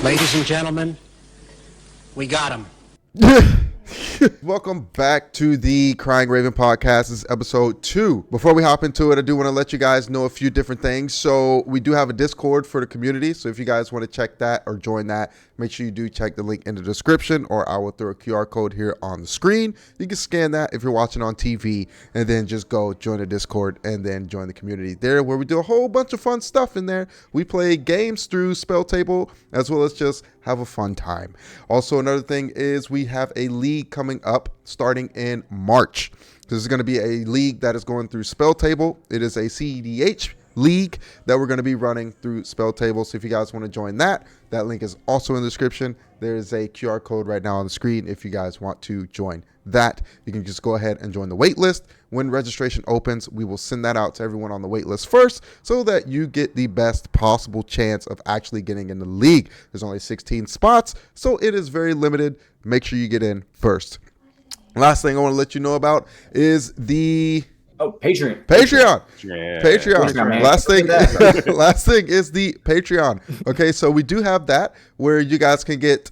Ladies and gentlemen, we got him. Welcome back to the Crying Raven podcast. This is episode 2. Before we hop into it, I do want to let you guys know a few different things. So we do have a Discord for the community. So if you guys want to check that or join that, make sure you do check the link in the description, or I will throw a QR code here on the screen. You can scan that if you're watching on TV, and then just go join the Discord and then join the community there, where we do a whole bunch of fun stuff in there. We play games through Spell Table, as well as just have a fun time. Also, another thing is we have a league coming up starting in March. This is going to be a league that is going through Spell Table. It is a CEDH league that we're going to be running through Spell Table. So if you guys want to join that link is also in the description. There is a QR code right now on the screen. If you guys want to join that, you can just go ahead and join the wait list. When registration opens, we will send that out to everyone on the wait list first, so that you get the best possible chance of actually getting in the league. There's only 16 spots, so it is very limited. Make sure you get in first. Last thing I want to let you know about is the Patreon. Yeah. Patreon. Man. Last thing is the Patreon. Okay, so we do have that where you guys can get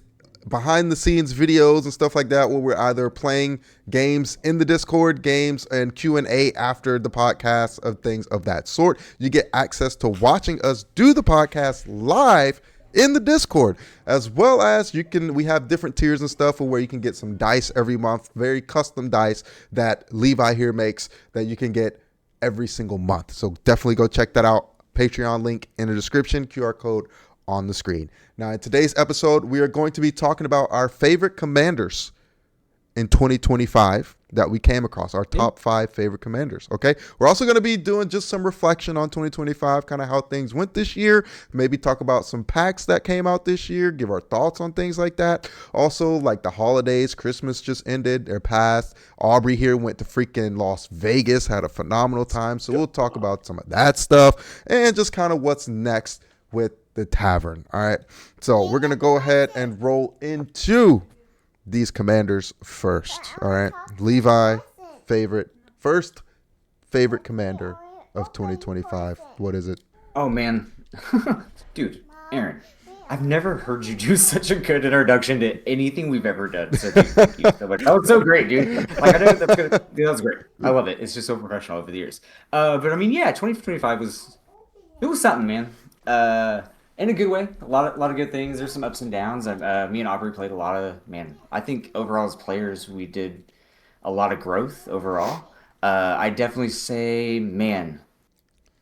behind the scenes videos and stuff like that, where we're either playing games in the Discord, games and Q&A after the podcast, of things of that sort. You get access to watching us do the podcast live in the Discord, as well as we have different tiers and stuff where you can get some dice every month, very custom dice that Levi here makes that you can get every single month. So definitely go check that out. Patreon link in the description, QR code on the screen. Now, in today's episode, we are going to be talking about our favorite commanders in 2025 that we came across, our top 5 favorite commanders. Okay, we're also going to be doing just some reflection on 2025, kind of how things went this year, maybe talk about some packs that came out this year, give our thoughts on things like that. Also, like the holidays, Christmas just ended, they're past. Aubrey here went to freaking Las Vegas, had a phenomenal time, so we'll talk about some of that stuff and just kind of what's next with the Tavern. All right, so we're going to go ahead and roll into these commanders first. All right, Levi, first favorite commander of 2025. What is it? Oh man, dude, Aaron, I've never heard you do such a good introduction to anything we've ever done. So dude, thank you so much. That was so great, dude. Like I know that's good. Dude, that was great. I love it. It's just so professional over the years. But I mean, yeah, 2025 was something, man. In a good way. A lot of good things. There's some ups and downs. Me and Aubrey played a lot of, I think overall as players we did a lot of growth overall. I definitely say, man,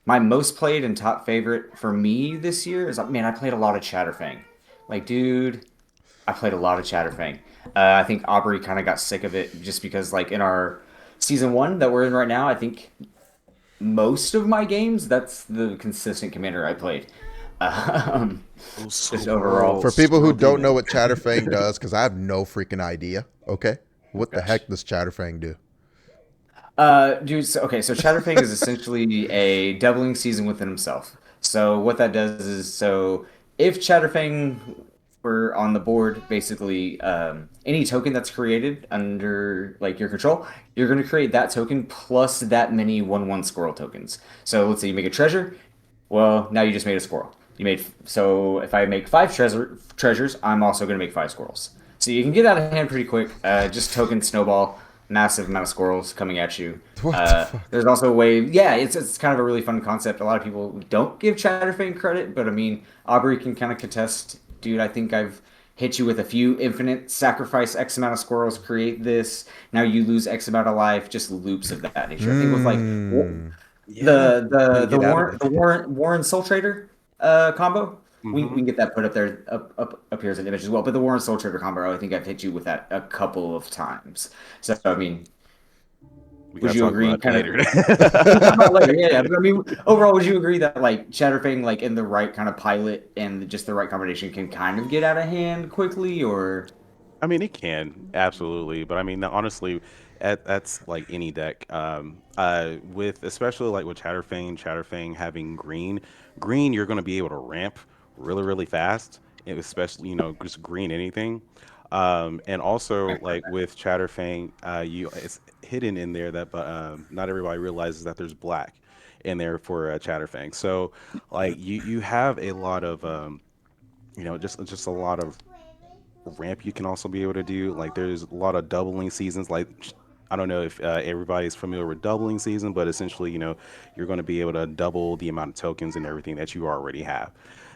my most played and top favorite for me this year is, I played a lot of Chatterfang. Like, dude, I played a lot of Chatterfang. I think Aubrey kind of got sick of it just because, like, in our season 1 that we're in right now, I think most of my games, that's the consistent commander I played. Just overall. For people who don't know what Chatterfang does, because I have no freaking idea. Okay, what the heck does Chatterfang do? Dude. So Chatterfang is essentially a doubling season within himself. So what that does is, so if Chatterfang were on the board, basically, any token that's created under like your control, you're going to create that token plus that many 1/1 squirrel tokens. So let's say you make a treasure. Well, now you just made a squirrel. So if I make 5 treasures, I'm also going to make 5 squirrels. So you can get out of hand pretty quick. Just token snowball, massive amount of squirrels coming at you. What the fuck? There's also a way. Yeah, it's kind of a really fun concept. A lot of people don't give Chatterfang credit, but I mean, Aubrey can kind of contest. Dude, I think I've hit you with a few infinite sacrifice X amount of squirrels, create this. Now you lose X amount of life. Just loops of that nature. I think with like the Warren Soul Trader combo. We can get that put up there, up here as an image as well. But the Warren Soul Trader combo, I think I've hit you with that a couple of times. So I mean, would you agree? Later. Yeah. But I mean, overall, would you agree that like Chatterfang, like in the right kind of pilot and just the right combination, can kind of get out of hand quickly? Or I mean, it can absolutely, but I mean, honestly, that's like any deck. With especially like with Chatterfang having green, you're going to be able to ramp really, really fast, and especially just green anything. And also like with Chatterfang, it's hidden in there that, but not everybody realizes that there's black in there for Chatterfang. So like you have a lot of just a lot of ramp you can also be able to do. Like there's a lot of doubling seasons. Like I don't know if everybody's familiar with doubling season, but essentially, you're going to be able to double the amount of tokens and everything that you already have.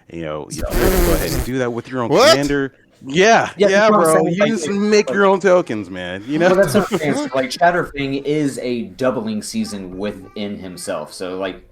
If you're able to go ahead and do that with your own What? commander, yeah, Yeah, that's yeah, what I'm bro, saying. you just make Like, your own tokens, man. well, that's What what I'm the saying. So, fuck? like Chatterfang is a doubling season within himself. So like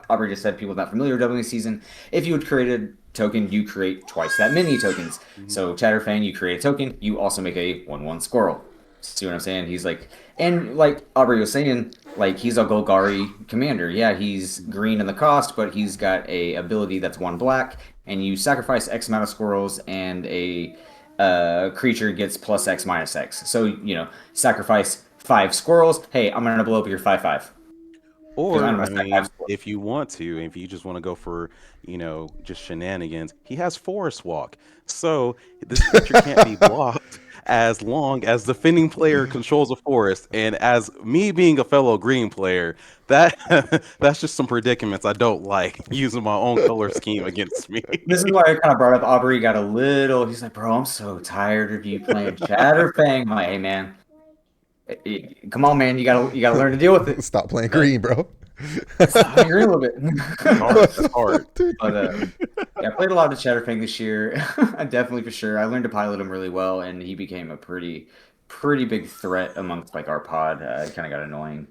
Aubrey just said, people not familiar with doubling season. If you would create a token, you create twice that many tokens. Mhm. So Chatterfang, you create a token, you also make a 1/1 squirrel. See what I'm saying? He's like, and like Aubrey was saying, like he's a Golgari commander. Yeah, he's green in the cost, but he's got a ability that's one black, and you sacrifice X amount of squirrels, and a creature gets plus X minus X. So sacrifice 5 squirrels. Hey, I'm gonna blow up your 5/5 because I'm Or, gonna I sack five mean, squirrels. if you want to, if you just want to go for, just shenanigans, he has Forest Walk. So this creature can't be blocked as long as the defending player controls a forest. And as me being a fellow green player, that that's just some predicaments I don't like using my own color scheme against me. This is why I kind of brought up Aubrey. Got a little. He's like, bro, I'm so tired of you playing Chatterfang. I'm like, hey man, come on, man, you gotta learn to deal with it. Stop playing But green, bro. I agree a little bit. That's hard. That's hard. Dude. But yeah, I played a lot of Chatterfang this year. I definitely for sure. I learned to pilot him really well, and he became a pretty big threat amongst like our pod. It kind of got annoying.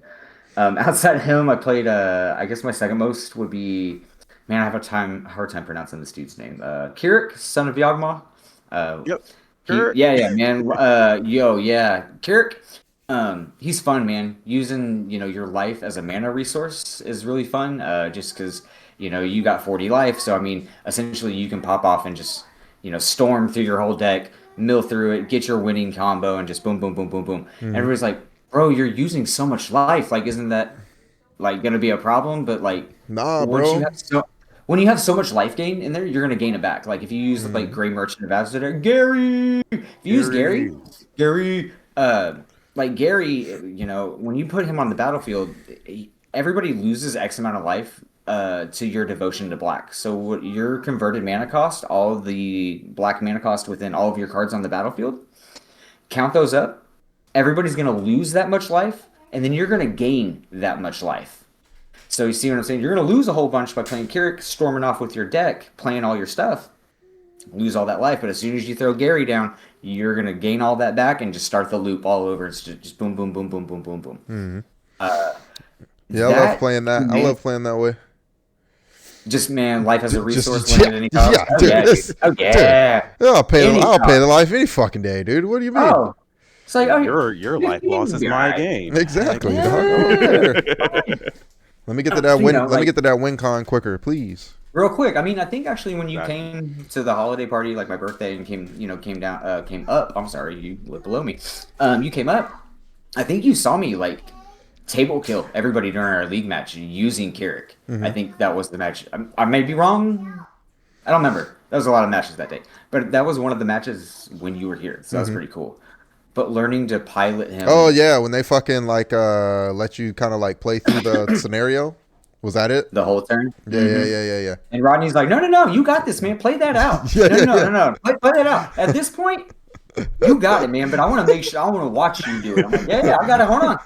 Outside of him, I played. I guess my second most would be. Man, I have a hard time pronouncing this dude's name. Kirik, son of Yagma. Uh, Yep. he, Sure. yeah, yeah, man. Yeah, Kirik. He's fun, man. Using your life as a mana resource is really fun. Just because you got 40 life, so I mean, essentially you can pop off and just storm through your whole deck, mill through it, get your winning combo, and just boom, boom, boom, boom, boom. Mhm. Everybody's like, bro, you're using so much life. Like, isn't that like gonna be a problem? But like, Nah, once you bro. have so when you have so much life gain in there, you're gonna gain it back. Like if you use like Mhm. Gray Merchant of Azure, Gary. If you use Gary, Gary. Gary, like Gary, when you put him on the battlefield, everybody loses X amount of life to your devotion to black. So what your converted mana cost, all of the black mana cost within all of your cards on the battlefield, count those up. Everybody's gonna lose that much life, and then you're gonna gain that much life. So you see what I'm saying? You're going to lose a whole bunch by playing Kirik, storming off with your deck, playing all your stuff, lose all that life. But as soon as you throw Gary down, you're going to gain all that back and just start the loop all over. It's just boom, boom, boom, boom, boom, boom, boom. Mhm. Uh, Yeah, I love that playing that. I man, love playing that way. just man, life as a resource Just when at any cost. yeah, Oh dude. yeah, dude. Oh Dude. yeah, Yeah, any I'll pay the cost. life any fucking day, dude. What do you mean? Oh, it's like Your life loss you'll is be all my right. gain. Heck Exactly, dog. I don't Yeah. care. Let me get to that You win. know, Let me like get to that win con quicker, please. real quick, I mean, I think actually when you Exactly. came to the holiday party, like my birthday, and came down, came up. I'm sorry, you lived below me. You came up. I think you saw me like table kill everybody during our league match using Kirik. I Hmm. think that was the match. I may be wrong. I don't remember. There was a lot of matches that day, but that was one of the matches when you were here, so that was Hmm. pretty cool. But learning to pilot Oh him yeah, when they fucking like let you kind of like play through the scenario. Was that it? the whole turn. Yeah, yeah, yeah, yeah, yeah. And Rodney's like, no, no, no, you got this, man. Play that out. Yeah, No, yeah, no, no, yeah. no, no. Play that out. At this point, you got it, man. But I want to make sure. I want to watch you do it. I'm like, yeah, yeah, I got it. Hold on.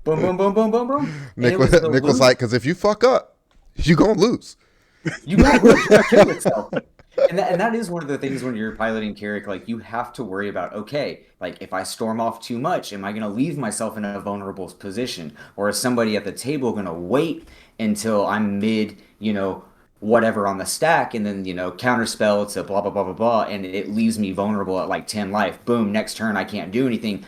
Boom, boom, boom, boom, boom, boom. And it was the Nick was loop. like, because if you fuck up, you gonna lose. You got to you got to kill yourself. And that is one of the things when you're piloting Carrick, like you have to worry about, okay, like if I storm off too much, am I going to leave myself in a vulnerable position? Or is somebody at the table going to wait until I'm mid, whatever on the stack and then, counterspell to blah, blah, blah, blah, blah, and it leaves me vulnerable at like 10 life. Boom, next turn I can't do anything.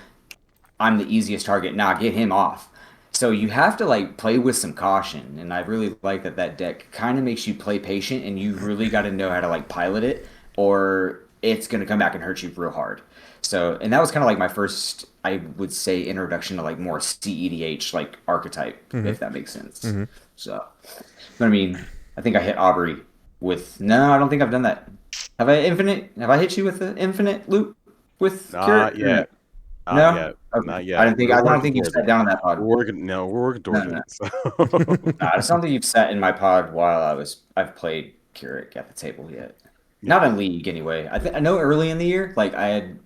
I'm the easiest target. Nah, get him off. So you have to like play with some caution, and I really like that deck kind of makes you play patient, and you really got to know how to like pilot it, or it's gonna come back and hurt you real hard. So, and that was kind of like my first, I would say, introduction to like more CEDH like archetype, Hmm. if that makes sense. Hmm. So, but I mean, I think I hit Aubrey with no, I don't think I've done that. Have I infinite? Have I hit you with the infinite loop with Not Carrot? yet. Not No. yet. Okay. Not I yet. didn't think. We're I don't working think you've towards sat it. down on that pod. We're working. No, we're working No, towards no, no. it. So. Nah, I just don't think you've sat in my pod while I've played Keurig at the table yet. Not in League anyway. I know early in the year, like I had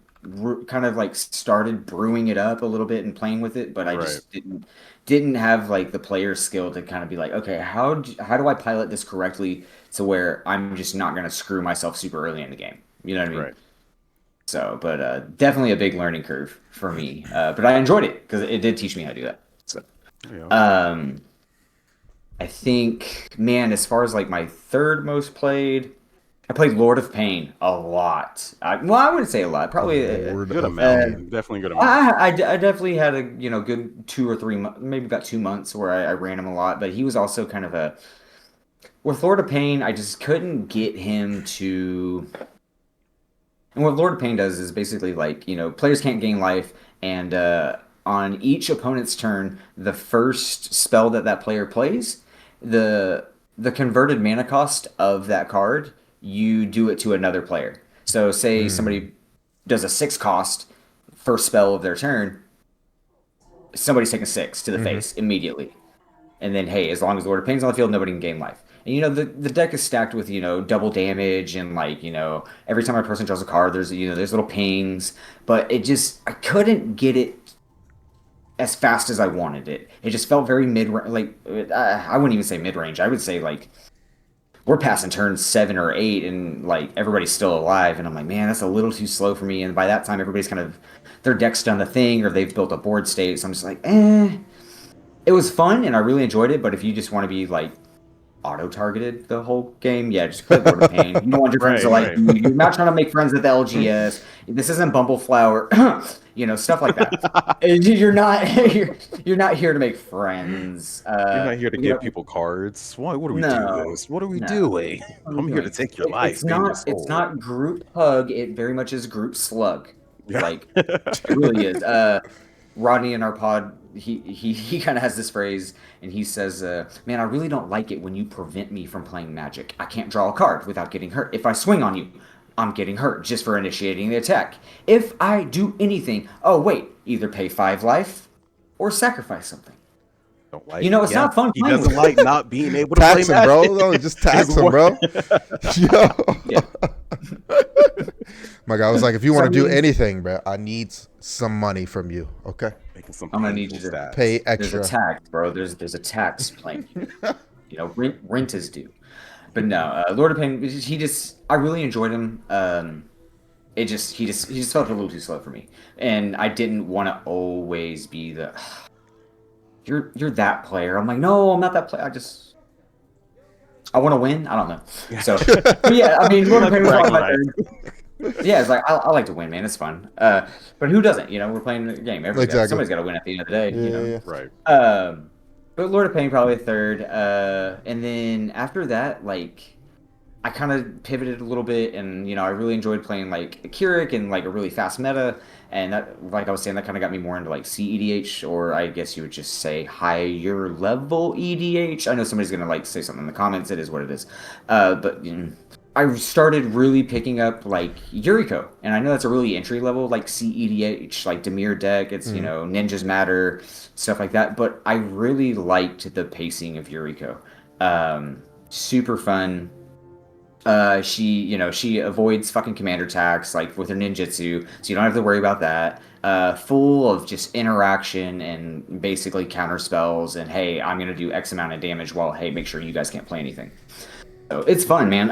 kind of like started brewing it up a little bit and playing with it, but I Right. just didn't have like the player skill to kind of be like, okay, how do I pilot this correctly to where I'm just not gonna screw myself super early in the game. You know what I mean? Right. So, but definitely a big learning curve for me. But I enjoyed it because it did teach me how to do that. So, Yeah. um, I think, man, as far as like my third most played, I played Lord of Pain a lot. Well, I wouldn't say a lot. Probably, Lord Good of amount. Pain. Definitely good amount. I definitely had a good 2 or 3 months, maybe about 2 months where I ran him a lot. But he was also kind of a with Lord of Pain. I just couldn't get him to. And what Lord of Pain does is basically like, players can't gain life, and on each opponent's turn, the first spell that player plays, the the converted mana cost of that card, you do it to another player. So say Mm. somebody does a 6 cost first spell of their turn, somebody's taking 6 to the Hmm. face immediately. And then, hey, as long as the Lord of Pain's on the field, nobody can gain life. And the deck is stacked with double damage and like every time a person draws a card, there's little pings. But I couldn't get it as fast as I wanted it. It just felt very mid, like I wouldn't even say mid range. I would say like we're passing turns 7 or 8, and like everybody's still alive. And I'm like, man, that's a little too slow for me. And by that time, everybody's kind of their deck's done the thing, or they've built a board state. So I'm just like, eh. It was fun, and I really enjoyed it. But if you just want to be like auto-targeted the whole game, yeah, just play Lord of Pain. You don't want your friends to Right. like Right. you. You're not trying to make friends at the LGS. This isn't Bumbleflower, stuff like that. And you're not you're not here to make friends. You're not here to give people cards. What do we do No, this? What are we no. doing? What are we I'm here to doing? take your It's life and your not soul. group hug. It very much is group slug. Yeah. Like it really is. Rodney in our pod, he kind of has this phrase, and he says, "Man, I really don't like it when you prevent me from playing Magic. I can't draw a card without getting hurt. If I swing on you, I'm getting hurt just for initiating the attack. If I do anything, oh wait, either pay 5 life or sacrifice something. Don't like. It's Yeah. not fun He playing doesn't with like you. not being able to play Tax him, Magic. bro. No, just tax It's him, work. bro. Yo. Yeah. My guy was like, if you So want I to do mean, anything, bro, I need some money from you. Okay. Making some I'm gonna need painful you to. Pay stats. There's a extra. tax, bro. There's a tax playing here. Rent is due. But no, Lord of Pain. I really enjoyed him. He just felt a little too slow for me, and I didn't want to always be the you're that player. I'm like, no, I'm not that player. I want to win. I don't know. Yeah. So, but yeah, I mean, You Lord of like to Pain was brag probably on my that. third. Yeah, it's like I like to win, man. It's fun. But who doesn't? We're playing the game. Exactly. Somebody's got to win at the end of the day. Yeah, yeah, Right. Um, but Lord of Pain probably a third. And then after that, like I kind of pivoted a little bit, and I really enjoyed playing like Keurig and like a really fast meta, and that, like I was saying, that kind of got me more into like CEDH, or I guess you would just say higher level EDH. I know somebody's gonna like say something in the comments. It is what it is. But I started really picking up like Yuriko, and I know that's a really entry level like CEDH, like Demir deck. It's yeah. Ninjas Matter, stuff like that. But I really liked the pacing of Yuriko. Super fun. She avoids fucking commander attacks like with her ninjutsu, so you don't have to worry about that. Full of just interaction and basically counter spells, and hey, I'm gonna do X amount of damage while hey, make sure you guys can't play anything. So it's fun, man.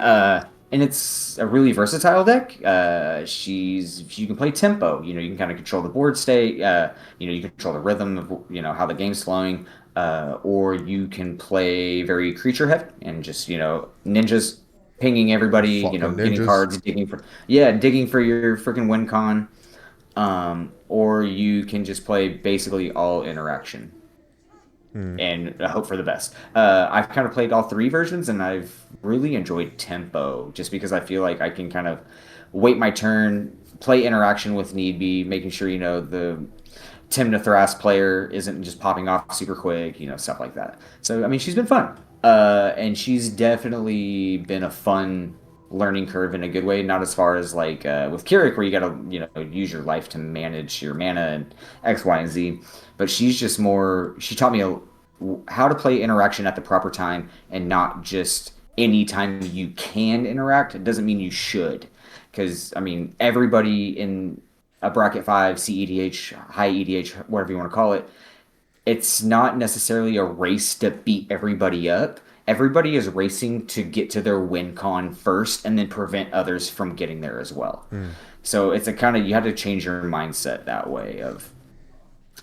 And it's a really versatile deck. You can play tempo. You can kind of control the board state. You can control the rhythm of how the game's flowing. Or you can play very creature heavy and just ninjas pinging everybody. Fucking Getting ninjas. cards, digging for your freaking win con. Or you can just play basically all interaction and hope for the best. I've kind of played all three versions, and I've really enjoyed tempo just because I feel like I can kind of wait my turn, play interaction with need be, making sure the Tim Thras player isn't just popping off super quick, stuff like that. So I mean, she's been fun, and she's definitely been a fun learning curve in a good way. Not as far as like with Keurig, where you got to use your life to manage your mana and X, Y, and Z. But she's just more. She taught me how to play interaction at the proper time and not just anytime you can interact, it doesn't mean you should. Because, I mean, everybody in a bracket 5, CEDH, high EDH, whatever you want to call it, it's not necessarily a race to beat everybody up. Everybody is racing to get to their win con first and then prevent others from getting there as well. So it's a kind of, you have to change your mindset that way of,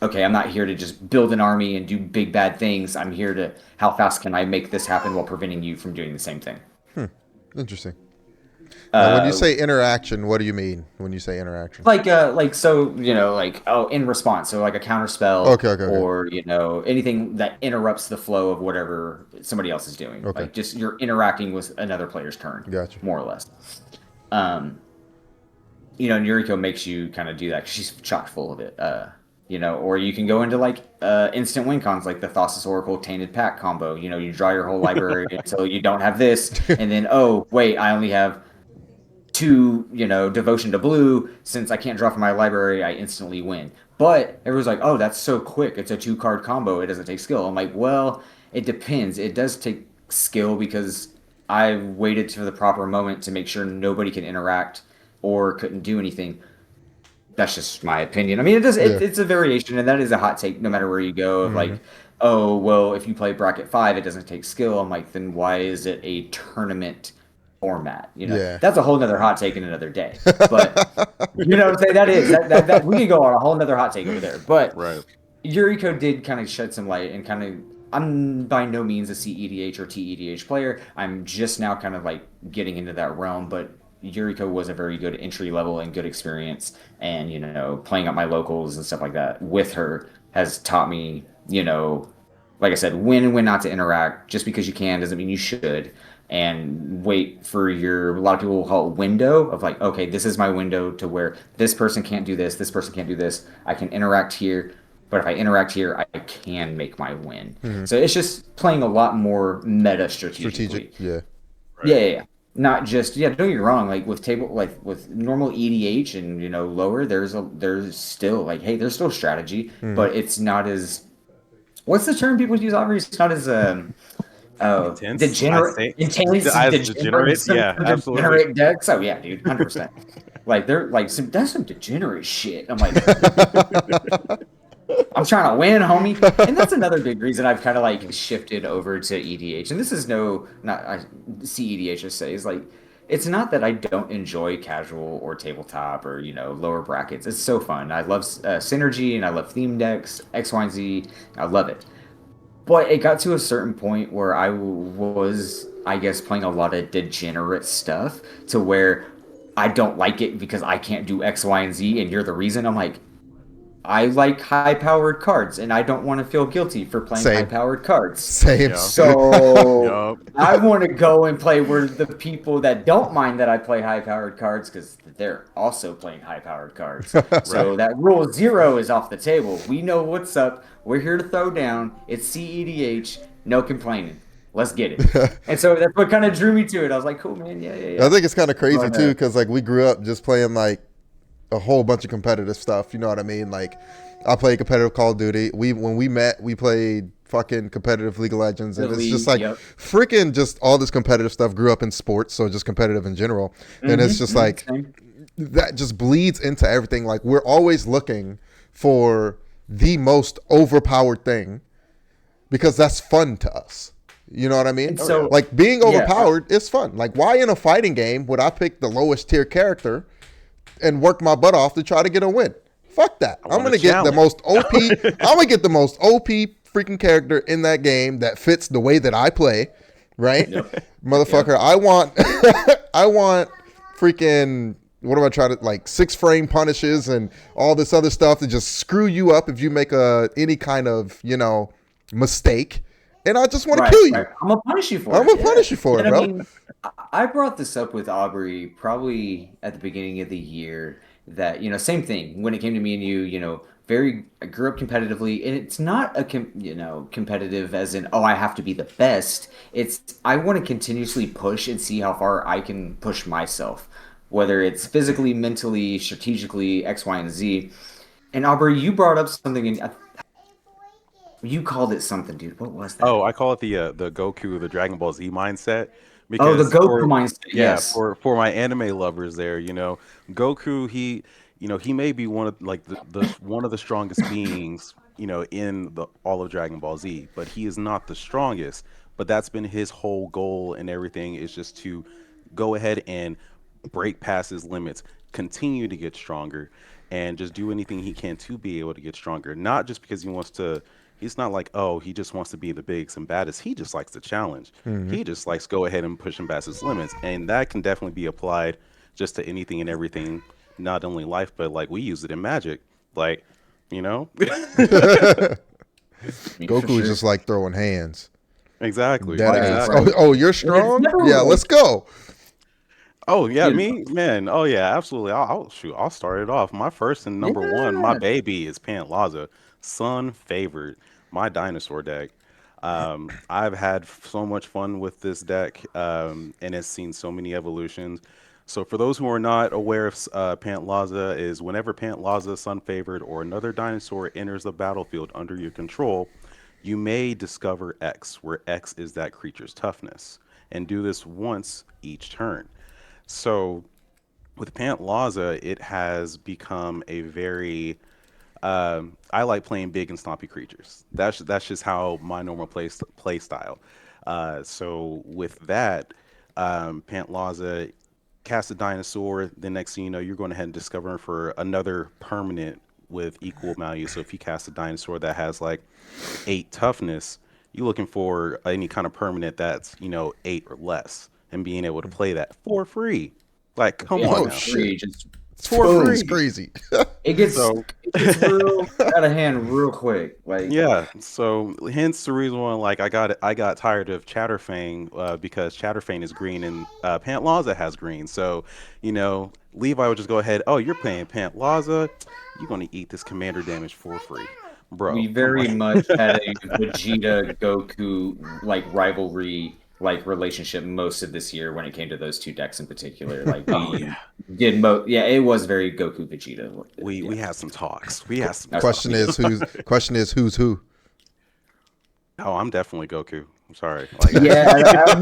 okay, I'm not here to just build an army and do big bad things. I'm here to, how fast can I make this happen while preventing you from doing the same thing? Interesting. Now, when you say interaction, what do you mean when you say interaction? Like so, like, oh, in response, so like a counter spell, Okay. or anything that interrupts the flow of whatever somebody else is doing. Okay. Like, just you're interacting with another player's turn. Gotcha. More or less. And Yuriko makes you kind of do that 'cause she's chock full of it. Or you can go into like instant win cons, like the Thassa's Oracle Tainted Pack combo. You draw your whole library until you don't have this, and then, oh wait, I only have 2, devotion to blue. Since I can't draw from my library, I instantly win. But everyone's like, oh, that's so quick. It's a 2-card combo. It doesn't take skill. I'm like, well, it depends. It does take skill because I waited for the proper moment to make sure nobody can interact or couldn't do anything. That's just my opinion. I mean, it does. It's a variation, and that is a hot take no matter where you go. Of like, oh, well, if you play bracket 5, it doesn't take skill. I'm like, then why is it a tournament format? That's a whole nother hot take in another day. But you know what I'm saying? That we could go on a whole nother hot take over there. But Right. Yuriko did kind of shed some light and kind of. I'm by no means a CEDH or TEDH player. I'm just now kind of like getting into that realm, but Yuriko was a very good entry level and good experience, and playing at my locals and stuff like that with her has taught me, like I said, when and when not to interact. Just because you can doesn't mean you should, and wait for a lot of people will call it window of like, okay, this is my window to where this person can't do this person can't do this, I can interact here, but if I interact here, I can make my win. So it's just playing a lot more meta strategically. Yeah. Yeah. Not just, don't get me wrong, like with normal EDH and lower, there's still like, hey, there's still strategy, but it's not as, what's the term people use, Aubrey? It's not as Intense? degenerate, Degenerate? Yeah, absolutely. Degenerate decks. Oh yeah, dude, 100%. Like they're like that's some degenerate shit. I'm like, I'm trying to win, homie. And that's another big reason I've kind of like shifted over to EDH. And this is not CEDH, I say, is like, it's not that I don't enjoy casual or tabletop or, lower brackets. It's so fun. I love synergy and I love theme decks, X, Y, and Z. I love it. But it got to a certain point where I was, I guess, playing a lot of degenerate stuff to where I don't like it because I can't do X, Y, and Z, and you're the reason. I'm like, I like high-powered cards, and I don't want to feel guilty for playing high-powered cards. Same. So I want to go and play where the people that don't mind that I play high-powered cards, because they're also playing high-powered cards. So that rule 0 is off the table. We know what's up. We're here to throw down. It's CEDH. No complaining. Let's get it. And so that's what kind of drew me to it. I was like, cool, man. Yeah. I think it's kind of crazy, too, because like we grew up just playing like a whole bunch of competitive stuff. You know what I mean? Like, I played competitive Call of Duty. When we met, we played fucking competitive League of Legends, and it's just like freaking just all this competitive stuff. Grew up in sports, so just competitive in general, and it's just like that just bleeds into everything. Like, we're always looking for the most overpowered thing because that's fun to us. You know what I mean? So, like, being overpowered is fun. Like, why in a fighting game would I pick the lowest tier character and work my butt off to try to get a win? Fuck that. I'm gonna get the most OP. I'm gonna get the most OP freaking character in that game that fits the way that I play, right? Motherfucker. I want I want freaking, what am I trying to, like, 6-frame punishes and all this other stuff to just screw you up if you make any kind of mistake, and I just want to kill you. Right. I'm gonna punish you for it. I'm gonna punish you for it, bro. I mean, I brought this up with Aubrey probably at the beginning of the year that, same thing when it came to me and you, I grew up competitively, and it's not a, competitive as in, oh, I have to be the best. It's, I want to continuously push and see how far I can push myself, whether it's physically, mentally, strategically, X, Y, and Z. And Aubrey, you brought up something, and you called it something, dude. What was that? Oh, I call it the Goku, the Dragon Ball Z mindset, Oh, the because Goku for mindset. yeah, Yes. for my anime lovers there, Goku, he may be one of like the one of the strongest beings, in the all of Dragon Ball Z, but he is not the strongest. But that's been his whole goal and everything, is just to go ahead and break past his limits, continue to get stronger, and just do anything he can to be able to get stronger. Not just because he wants to. He's not like, oh, he just wants to be the biggest and baddest. He just likes the challenge. Hmm. He just likes go ahead and push him past his limits, and that can definitely be applied just to anything and everything, not only life, but like we use it in magic, like you know, I mean, for Goku is sure. just like throwing hands. exactly, Dead Right, ass. right. Oh, exactly. oh, you're And it's strong? never Yeah, like, let's go. Oh yeah, you me man. Oh yeah, absolutely. I'll shoot. I'll start it off. My first and number one, my yeah. baby is Pantlaza, sun favored, my dinosaur deck. I've had so much fun with this deck, and it's seen so many evolutions. So for those who are not aware of Pantlaza, is whenever Pantlaza, sun favored, or another dinosaur enters the battlefield under your control, you may discover X, where X is that creature's toughness, and do this once each turn. So with Pant Laza, it has become a very I like playing big and stompy creatures. That's just how my normal play style. So with that, Pant Laza cast a dinosaur. The next thing you know, you're going ahead and discover for another permanent with equal value. So if you cast a dinosaur that has like 8 toughness, you're looking for any kind of permanent that's 8 or less, and being able to play that for free. Like, come Yeah, on Oh for now, shit. free. Just It's for free. It's boom. free. crazy. It gets So it gets real out of hand real quick. Like, yeah, so hence the reason why, like, I got tired of Chatterfang, because Chatterfang is green and Pant Laza has green. So Levi would just go ahead. Oh, you're playing Pant Laza, you're gonna eat this commander damage for free, we bro. Come on. very much had a Vegeta Goku like rivalry like relationship most of this year when it came to those two decks in particular. Like Oh we yeah, did yeah, it was very Goku Vegeta. we Yeah. had some talks. We had some That's question awesome. is who's who? Oh, I'm definitely Goku. I'm sorry. Like, Yeah,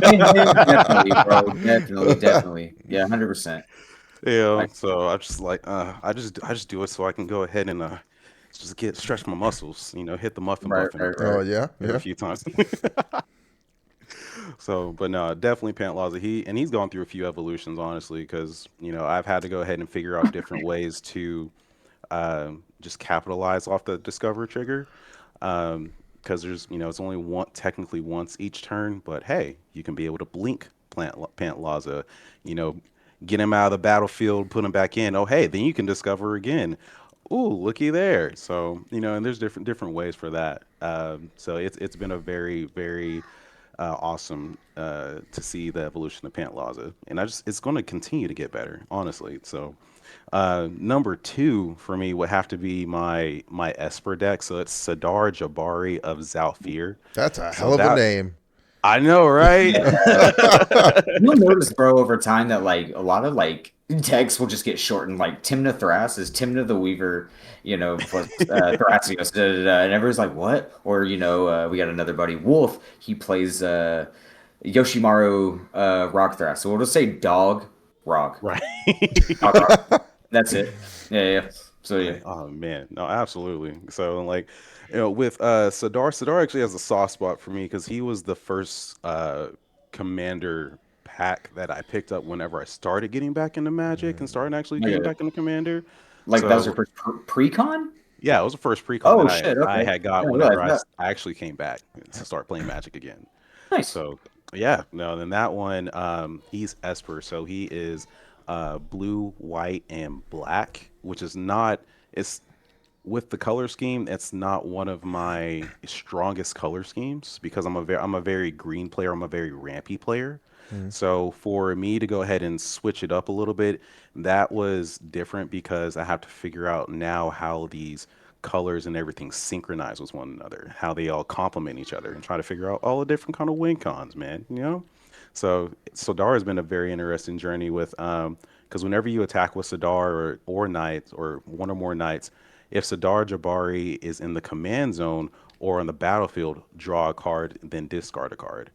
me and him definitely, bro. Definitely, definitely. Yeah, 100%. Like, so I just like I just do it so I can go ahead and just get stretch my muscles, hit the muffin right, muffin right, Oh right. yeah, every yeah. few times. So, but no, definitely Pant Laza. He's gone through a few evolutions, honestly, because I've had to go ahead and figure out different ways to just capitalize off the discover trigger. Because there's it's only technically once each turn, but hey, you can be able to blink Pant Laza, you know, get him out of the battlefield, put him back in. Oh hey, then you can discover again. Ooh, looky there. So and there's different ways for that. So it's been a very awesome to see the evolution of Pant Laza, and it's going to continue to get better, honestly. So number two for me would have to be my Esper deck. So it's Sadar Jabari of Zalfir. That's a So hell of a that name. I know, right? Yeah. You'll notice, bro, over time that like a lot of like decks will just get shortened. Like Timna Thras is Timna the Weaver, plus Thrasios, and everyone's like, what? Or we got another buddy, Wolf. He plays Yoshimaru Rock Thras. So we'll just say Dog Rock. Right. Dog Rock. That's it. Yeah, yeah. So yeah. Right. Oh man, no, absolutely. So like, with Sadar actually has a soft spot for me because he was the first commander pack that I picked up whenever I started getting back into Magic and started actually I getting get it. back into Commander. Like that was your So first pre-con? yeah, it was the first precon Oh that I shit. I Okay. had got I didn't whenever realize that. I actually came back to start playing Magic again. Nice. So yeah, no, then that one, he's Esper, so he is blue, white, and black, which is not it's with the color scheme, it's not one of my strongest color schemes because I'm a very green player. I'm a very rampy player. Mhm. So for me to go ahead and switch it up a little bit, that was different because I have to figure out now how these colors and everything synchronize with one another, how they all complement each other, and try to figure out all the different kind of win cons, man. So Sodar has been a very interesting journey with because whenever you attack with Sadar or knights or one or more knights, if Sadar Jabari is in the command zone or on the battlefield, draw a card, then discard a card.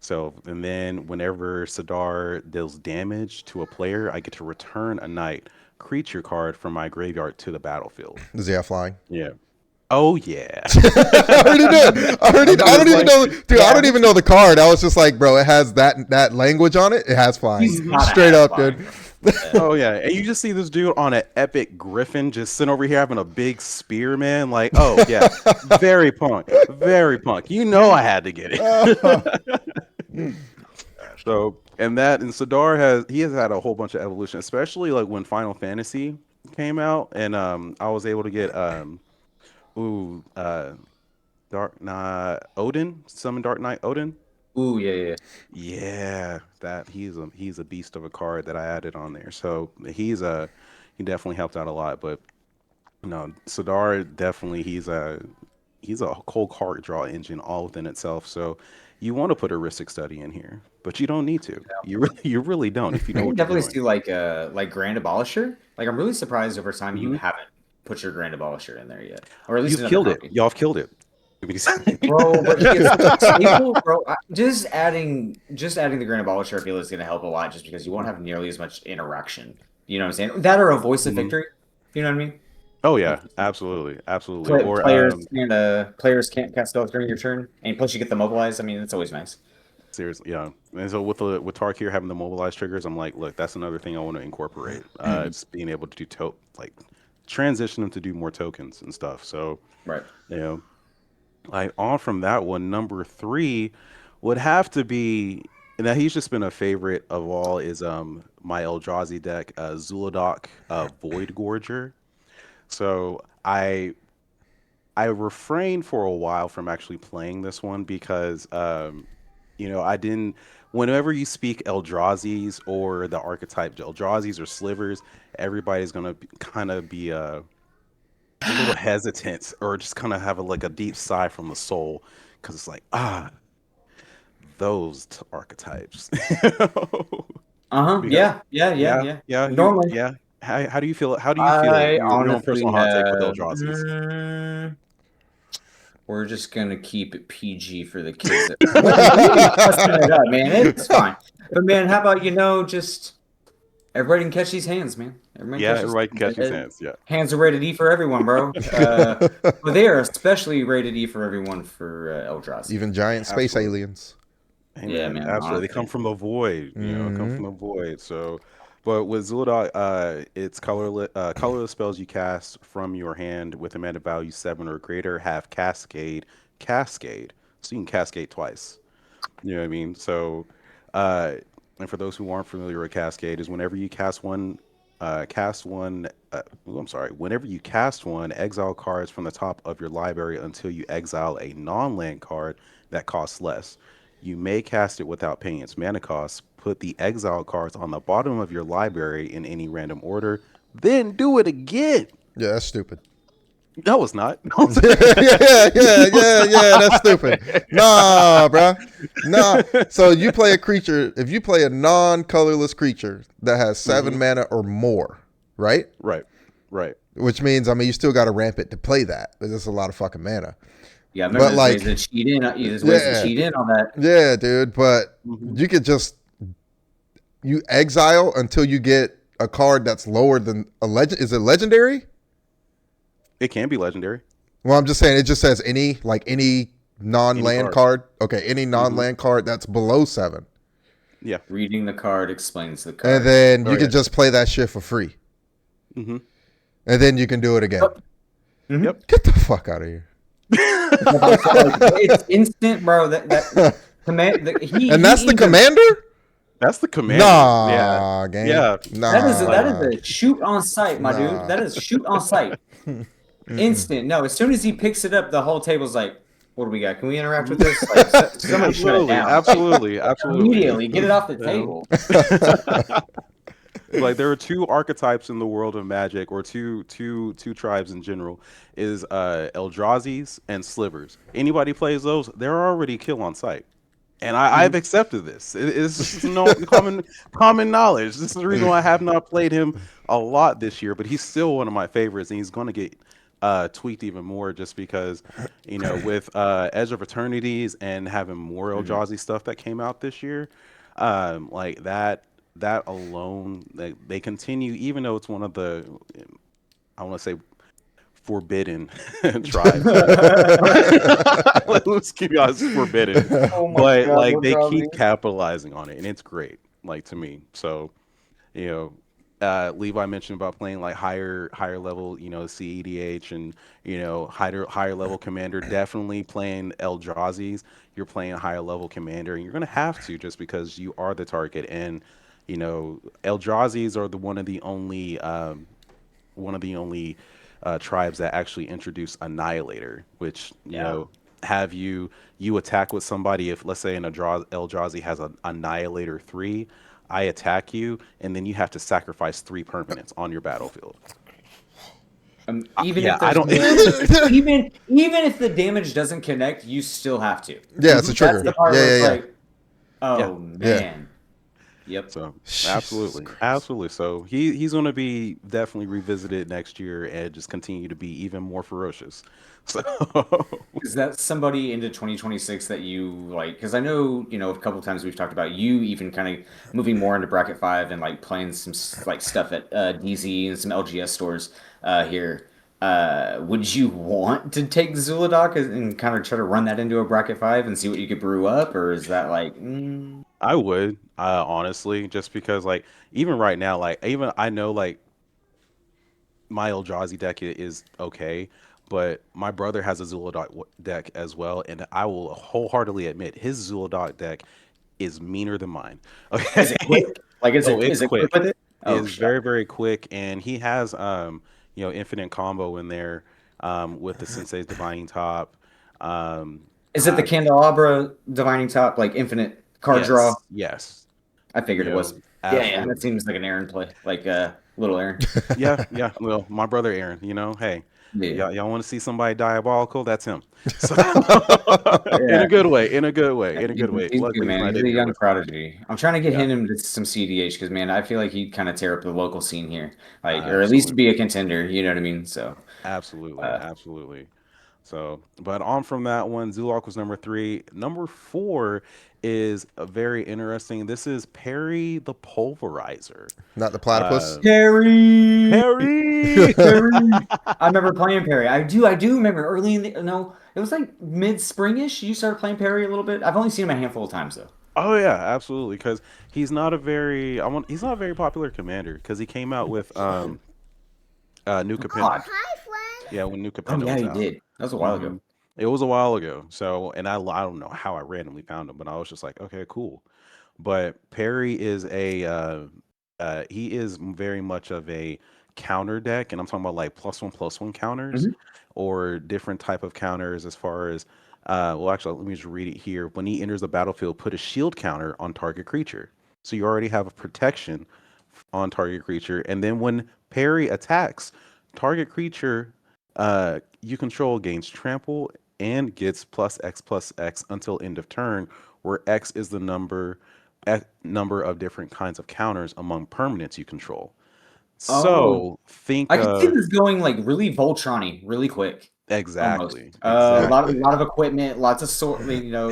So, and then whenever Sidar deals damage to a player, I get to return a night creature card from my graveyard to the battlefield. Does he have flying? Yeah. Oh yeah. I already did. I don't even know, dude. I don't even know the card. I was just like, bro, it has that language on it. It has flying. He's gotta Straight have up, flying. dude. Oh yeah. And you just see this dude on an epic griffin just sitting over here having a big spear, man. Like, oh yeah. Very punk. Very punk. You know I had to get it. So and Sidar has had a whole bunch of evolution, especially like when Final Fantasy came out and I was able to get ooh Dark Knight Odin, summon Dark Knight Odin. Ooh, yeah. Yeah, that he's a beast of a card that I added on there. So he definitely helped out a lot. But no, Sidar definitely he's a cold card draw engine all within itself. So you want to put a Ristic Study in here, but you don't need to. You really don't if you I know can what you're definitely doing. see like Grand Abolisher. Like I'm really surprised over time you Mhm. haven't put your Grand Abolisher in there yet, or at least You've another killed it. copy. Y'all have killed it. Because- Bro, but he gets such a staple, bro. Just adding the Grand Abolisher, I feel is going to help a lot, just because you won't have nearly as much interaction. You know what I'm saying? That or a voice of Mhm. victory. You know what I mean? Oh yeah, absolutely, absolutely. Or Players can't cast spells during your turn, and plus you get the mobilize. I mean, it's always nice. seriously, yeah. And so with Tarkir having the mobilized triggers, I'm like, look, that's another thing I want to incorporate. It's being able to do like transition them to do more tokens and stuff. So Right. you know, like on from that one, number three would have to be, and that he's just been a favorite of all is my Eldrazi deck, Zuladoc, Void Gorger. So I refrained for a while from actually playing this one because I didn't. Whenever you speak Eldrazi's or the archetype Eldrazi's or slivers, everybody's gonna kind of be a little hesitant or just kind of have like a deep sigh from the soul because it's like those archetypes. Uh-huh. Because Yeah. yeah, Normally, yeah. How do you feel? How do you feel? I Your own honestly personal hot take with have. Eldrazi's. We're just gonna keep it PG for the kids. We can question it up, man. It's fine. But man, how about just everybody can catch these hands, man. Everybody Yeah, can catch these everybody can catch these hands. hands. Yeah. Hands are rated E for everyone, bro. But they are especially rated E for everyone for Eldrazi. Even giant space Absolutely. aliens. Hey Yeah, man, man. absolutely. They come Honestly. from the void, come Hmm. from the void. So, but with Zul'Dog, it's colorless spells you cast from your hand with a mana value 7 or greater have cascade. So you can cascade twice. You know what I mean? So, uh, and for those who aren't familiar with Cascade, is whenever you cast one. I'm sorry. Whenever you cast one, exile cards from the top of your library until you exile a non-land card that costs less. You may cast it without paying its mana cost. Put the exile cards on the bottom of your library in any random order. Then do it again. Yeah, that's stupid. No, it's not. Yeah. That's stupid. Nah, bruh. Nah. So you play a creature. If you play a non-colorless creature that has 7 mana or more, right? Right. Right. Which means, you still got to ramp it to play that. There's a lot of fucking mana. Yeah, But, there's like- ways to cheat in. There's ways to Yeah. cheat in on that. Yeah, dude. But Mhm. you could you exile until you get a card that's lower than a legend. Is it legendary? It can be legendary. Well, I'm just saying it just says any non-land card. card. Okay, any non-land card that's below 7. Yeah. Reading the card explains the card. And then Oh, you can yeah. just play that shit for free. Mm-hmm. And then you can do it again. Mhm. Yep. Get the fuck out of here. It's instant, bro. That command. And that's the commander? That's the commander. Nah, Yeah. gang. Yeah. Nah. That is a shoot on sight, my Nah. dude. That is shoot on sight. Instant. No, as soon as he picks it up, the whole table's like, "What do we got? Can we interact with this?" Like, somebody shut it Absolutely. down. Absolutely. Immediately, get it off the Yeah. table. Like there are two archetypes in the world of Magic, or two tribes in general, is Eldrazi's and Slivers. Anybody plays those, they're already kill on sight. And I've accepted this. It's just common knowledge. This is the reason why I have not played him a lot this year, but he's still one of my favorites, and he's going to get tweaked even more just because, with Edge of Eternities and having more Mhm. Eldrazi stuff that came out this year, like that alone, they continue, even though it's one of the, I want to say, forbidden tribes. Let's keep honest, it's forbidden, Oh my but god, like they Eldrazi. keep capitalizing on it, and it's great, like to me. So you know, Levi mentioned about playing like higher level, CEDH and higher level commander. Definitely playing Eldrazi's. You're playing higher level commander, and you're gonna have to just because you are the target. And Eldrazi's are the one of the only tribes that actually introduce Annihilator, which Yeah. have you attack with somebody. If let's say Eldrazi has an Annihilator 3, I attack you, and then you have to sacrifice 3 permanents on your battlefield. Even Yeah, if I there's don't. even if the damage doesn't connect, you still have to. Yeah, it's a That's trigger. the part Yeah, where yeah, it's yeah. like, Yeah. oh Yeah. man. Yep. So Jesus absolutely, Christ. absolutely. So he's going to be definitely revisited next year and just continue to be even more ferocious. So Is that somebody into 2026 that you like? Because I know, a couple times we've talked about you even kind of moving more into bracket five and like playing some like stuff at DZ and some LGS stores here. Would you want to take Zuladoc and kind of try to run that into a bracket five and see what you could brew up, or is that like, I would, honestly, just because like even right now, like even I know like my Eldrazi deck is okay, but my brother has a deck as well, and I will wholeheartedly admit his Zuladoc deck is meaner than mine. is it Okay. quick? Like, Oh, it's is it quick quick. with it? It Oh is shit. very, very quick, and he has infinite combo in there with the Sensei's Divining Top. Um, Is it the uh, Candelabra Divining Top, like infinite card draw? yes, yes, I figured it was. Yeah, yeah, that absolutely. seems like an Aaron play, like little Aaron. Yeah, yeah. Well, my brother Aaron, hey, Yeah, y'all want to see somebody diabolical? That's him. So, in yeah. a good way, in a good way, Yeah, in a good way. he's good, Luckily, he's man. not He's in a here young with me. prodigy. I'm trying to get Yeah, him into some CDH because, man, I feel like he'd kind of tear up the local scene here, like, or at least be absolutely, a contender. You know what I mean? So, absolutely, uh, absolutely. So, but on from that one, Zulok was number three. Number four is a very interesting. This is Perry the Pulverizer. Not the platypus. Uh, Perry, Perry. Perry. I remember playing Perry. I do remember early in the no, it was like mid-springish. You started playing Perry a little bit. I've only seen him a handful of times though. Oh yeah, absolutely. Because he's not a very popular commander because he came out with New Capenna. God. Yeah, when New Oh Capenna yeah, was he out. did. That was a while hmm ago. It was a while ago. So, and I don't know how I randomly found him, but I was just like, okay, cool. But Perry is he is very much of a counter deck, and I'm talking about like +1/+1 counters Mhm. or different type of counters as far as well, actually, let me just read it here. When he enters the battlefield, put a shield counter on target creature. So you already have a protection on target creature, and then when Perry attacks, target creature you control gains trample and gets +X until end of turn, where X is the number of different kinds of counters among permanents you control. Oh, So think I could see this going like really Voltron-y, really quick, almost. exactly, A lot exactly. of equipment, lots of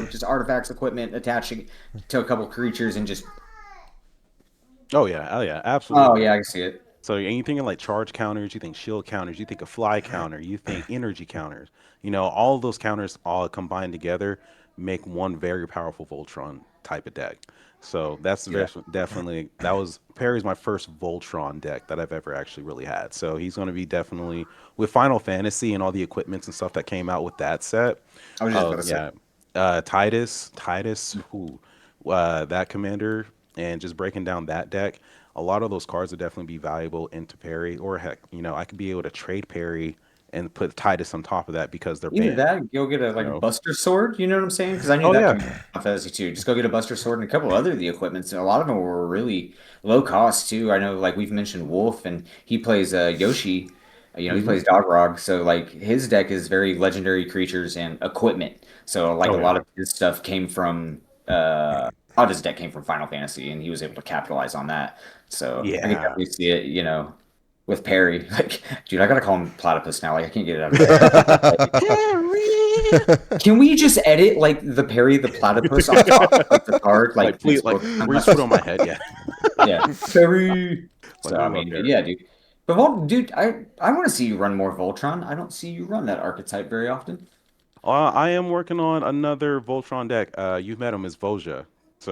just artifacts, equipment attaching to a couple creatures, and just Oh yeah, oh absolutely. yeah, I can see it. So anything like charge counters, you think shield counters, you think a fly counter, you think energy counters. All of those counters all combined together make one very powerful Voltron type of deck. So that's See that. definitely that was Perry's my first Voltron deck that I've ever actually really had. So he's going to be definitely with Final Fantasy and all the equipments and stuff that came out with that set. I was just Oh about to say. yeah, Titus, who that commander, and just breaking down that deck. A lot of those cards would definitely be valuable into Perry, or heck, I could be able to trade Perry and put Titus on top of that because they're Either banned. that, go get a You like know? Buster Sword. You know what I'm saying? Because I knew Oh that yeah, coming from Final Fantasy too. Just go get a Buster Sword and a couple other of the equipments. And a lot of them were really low cost too. I know, like we've mentioned Wolf, and he plays Yoshi. He hmm plays Dogrog. So like his deck is very legendary creatures and equipment. So like a oh lot yeah, of his stuff came from a lot of his deck came from Final Fantasy, and he was able to capitalize on that. So I could yeah. definitely see it. with Perry. Like, dude, I gotta call him Platypus now. Like, I can't get it out of my head. Like, can we just edit like the Perry the Platypus on top of like the card? Like, Like, please, next like, book. where you put on my head? Yeah. Yeah, Perry. Like, So we I love mean, Perry. yeah, dude. But dude, I want to see you run more Voltron. I don't see you run that archetype very often. I am working on another Voltron deck. You've met him as Volja.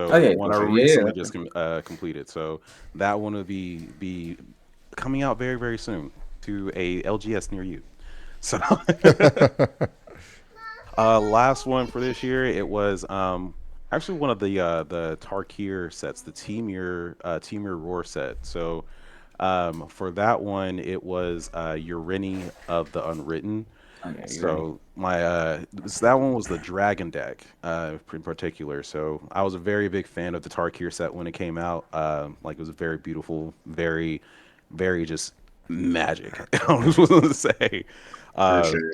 Oh So the yeah, one I Vulture. Yeah, recently yeah. just completed. So that one will be coming out very, very soon to a LGS near you. So last one for this year, it was actually one of the Tarkir sets, the Temur Roar set. So for that one, it was Urini of the Unwritten. Okay, you ready? So my so that one was the Dragon deck in particular. So I was a very big fan of the Tarkir set when it came out. Like it was very beautiful, very just magic. I was going to say. For Uh, sure.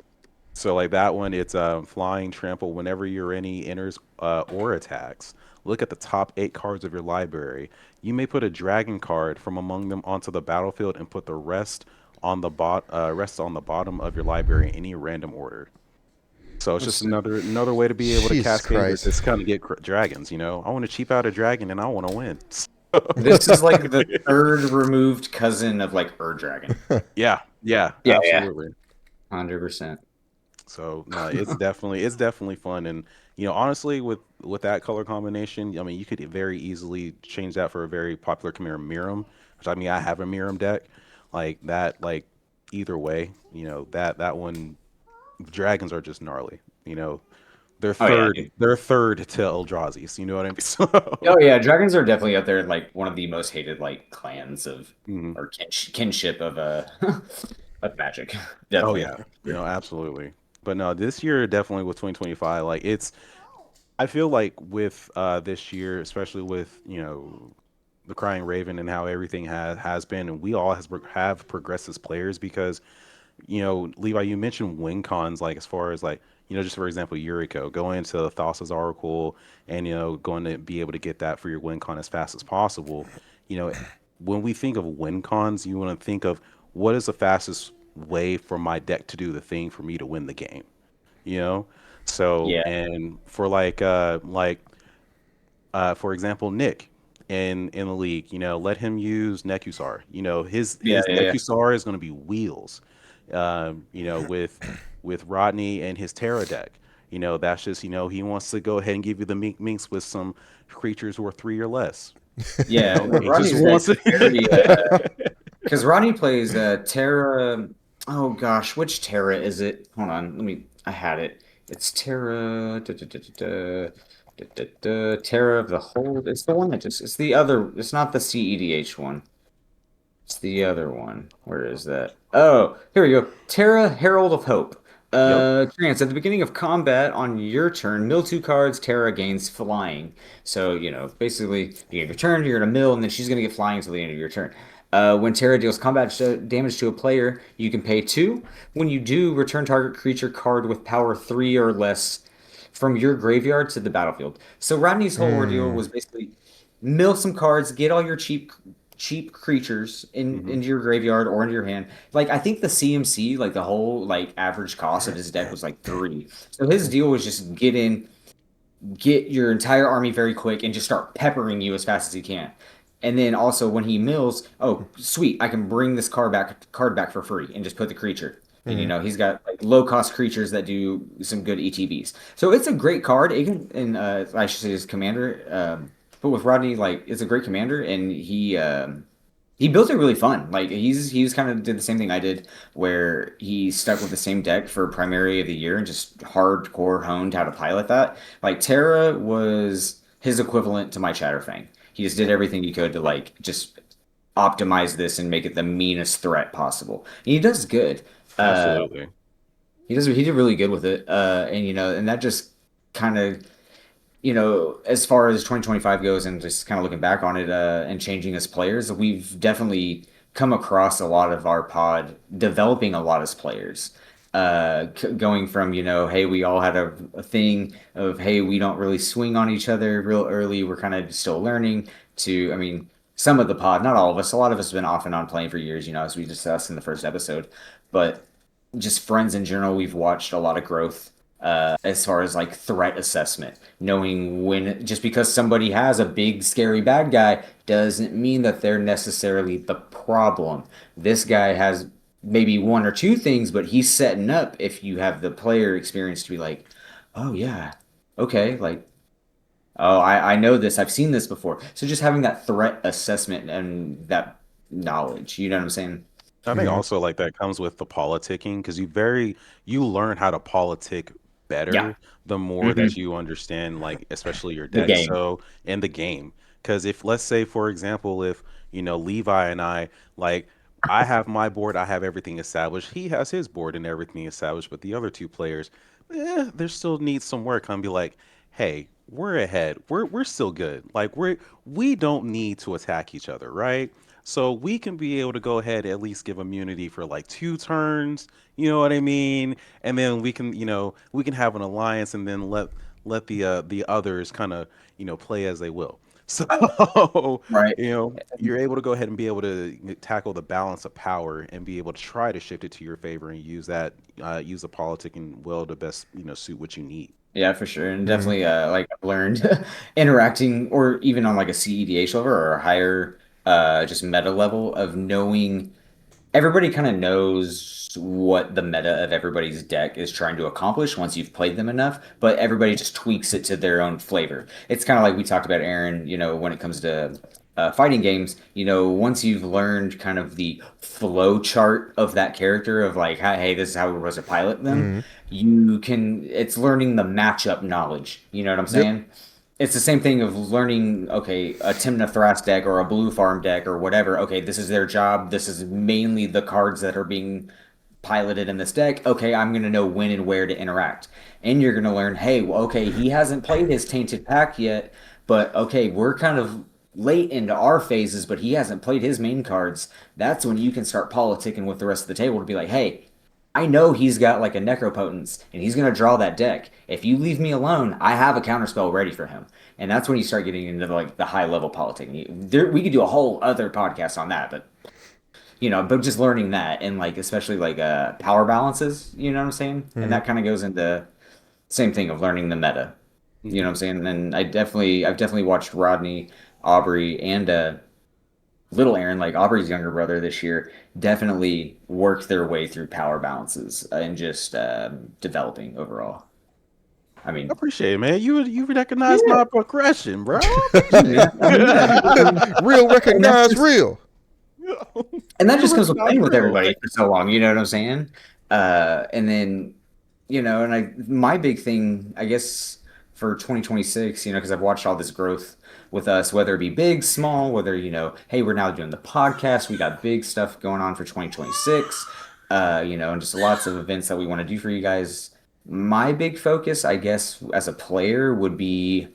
so like that one, it's flying trample. Whenever Urini enters or attacks, look at the top 8 cards of your library. You may put a dragon card from among them onto the battlefield and put the rest on the bottom of your library in any random order. So it's just another way to be able to Jesus cascade your Christ. this kind of get dragons. You know, I want to cheap out a dragon and I want to win. This is like the third removed cousin of like Dragon. Yeah, yeah, Yeah, yeah. absolutely. 100%. So no, it's definitely fun, and honestly, with that color combination, I mean, you could very easily change that for a very popular Chimera Miram, which I mean, I have a Miram deck, like that, like either way, that one, dragons are just gnarly, they're Oh yeah, third, dude. they're third to Eldrazi's, you know what I mean? So, Oh yeah, dragons are definitely up there, like one of the most hated like clans of mhm. or kinship of of Magic. Oh Definitely up yeah, there. absolutely. But no, this year definitely with 2025, like I feel like with this year, especially with the Crying Raven and how everything has been, and we all have progressed as players because Levi, you mentioned win cons, like as far as like just for example, Yuriko going into the Thassa's Oracle and going to be able to get that for your win con as fast as possible. You know, when we think of win cons, you want to think of what is the fastest way for my deck to do the thing for me to win the game. You know, so Yeah, and for for example, Nick in the league, let him use Nekusar. His yeah, his yeah, yeah. Nekusar is going to be wheels. With Rodney and his Terra deck, that's just he wants to go ahead and give you the minks with some creatures who are 3 or less. Yeah, He just Rodney's deck wants is very to. because Rodney plays Terra. Oh gosh, which Terra is it? Hold on, let me. I had it. It's Terra. Terra of the Hold. It's the one that just. It's the other. It's not the CEDH one. It's the other one. Where is that? Oh, here we go. Terra, Herald of Hope. Yep. Trance, at the beginning of combat on your turn, mill 2 cards, Terra gains flying. So, basically, beginning of your turn, you're gonna mill, and then she's gonna get flying until the end of your turn. When Terra deals combat damage to a player, you can pay 2. When you do, return target creature card with power 3 or less from your graveyard to the battlefield. So Rodney's whole ordeal Hmm. was basically mill some cards, get all your cheap creatures Hmm. into your graveyard or into your hand. Like I think the CMC, like the whole like average cost of his deck was like 3. So his deal was just get your entire army very quick and just start peppering you as fast as he can. And then also when he mills, oh sweet, I can bring this card back for free and just put the creature. And Hmm. he's got like low cost creatures that do some good ETBs. So it's a great card. It can, and I should say his commander. But with Rodney, like it's a great commander, and he built it really fun. Like he's kind of did the same thing I did, where he stuck with the same deck for primary of the year and just hardcore honed how to pilot that. Like Terra was his equivalent to my Chatterfang. He just did everything he could to like just optimize this and make it the meanest threat possible. And he does good. Uh, Absolutely. he did really good with it. And and that just kind of as far as 2025 goes and just kind of looking back on it and changing as players, we've definitely come across a lot of our pod developing a lot as players. Going from, hey, we all had a thing of, hey, we don't really swing on each other real early. We're kind of still learning to, I mean, some of the pod, not all of us. A lot of us have been off and on playing for years, as we discussed in the first episode. But just friends in general, we've watched a lot of growth as far as like threat assessment, knowing when just because somebody has a big scary bad guy doesn't mean that they're necessarily the problem. This guy has maybe one or two things, but he's setting up if you have the player experience to be like, oh yeah, okay, like oh, I know this. I've seen this before. So just having that threat assessment and that knowledge, you know what I'm saying? I think Hmm. also like that comes with the politicking because you learn how to politic Yeah. better the more Hmm. that you understand like especially your The deck. game. So in the game, because if let's say for example if Levi and I like I have my board, I have everything established. He has his board and everything established, but the other two players, there still needs some work. I'm be like, hey, we're ahead. We're still good. Like we don't need to attack each other, right? So we can be able to go ahead at least give immunity for like 2 turns, you know what I mean? And then we can have an alliance and then let the others kind of, play as they will. So, Right. you're able to go ahead and be able to tackle the balance of power and be able to try to shift it to your favor and use the politic and will to best, suit what you need. Yeah, for sure. And Hmm. definitely like I've learned interacting or even on like a CEDH level or a higher just meta level of knowing everybody kind of knows what the meta of everybody's deck is trying to accomplish once you've played them enough, but everybody just tweaks it to their own flavor. It's kind of like we talked about, Aaron, when it comes to fighting games, once you've learned kind of the flow chart of that character of like, hey, this is how we're supposed to pilot them, Hmm. it's learning the matchup knowledge. You know what I'm Yep. saying? It's the same thing of learning, okay, a Timna Thras deck or a Blue Farm deck or whatever. Okay, this is their job. This is mainly the cards that are being piloted in this deck. Okay, I'm going to know when and where to interact. And you're going to learn, hey, well, okay, he hasn't played his Tainted Pack yet, but okay, we're kind of late into our phases, but he hasn't played his main cards. That's when you can start politicking with the rest of the table to be like, hey, I know he's got like a Necropotence and he's going to draw that deck. If you leave me alone, I have a counterspell ready for him. And that's when you start getting into like the high level politicking. We could do a whole other podcast on that, but but just learning that and like especially like power balances, you know what I'm saying? And Hmm. that kind of goes into same thing of learning the meta. You know what I'm saying? And I've definitely watched Rodney, Aubrey, and little Aaron, like Aubrey's younger brother this year, definitely work their way through power balances and just developing overall. I I mean, appreciate it, man. You recognize yeah, my progression, bro. I appreciate yeah, I mean, yeah. Real And that's recognize just real. it. and that Real just comes with recognize playing with real. everybody for so long. You know what I'm saying? And then and my big thing, I guess, for 2026, because I've watched all this growth with us, whether it be big, small, whether hey, we're now doing the podcast, we got big stuff going on for 2026, and just lots of events that we want to do for you guys. My big focus, I guess, as a player would be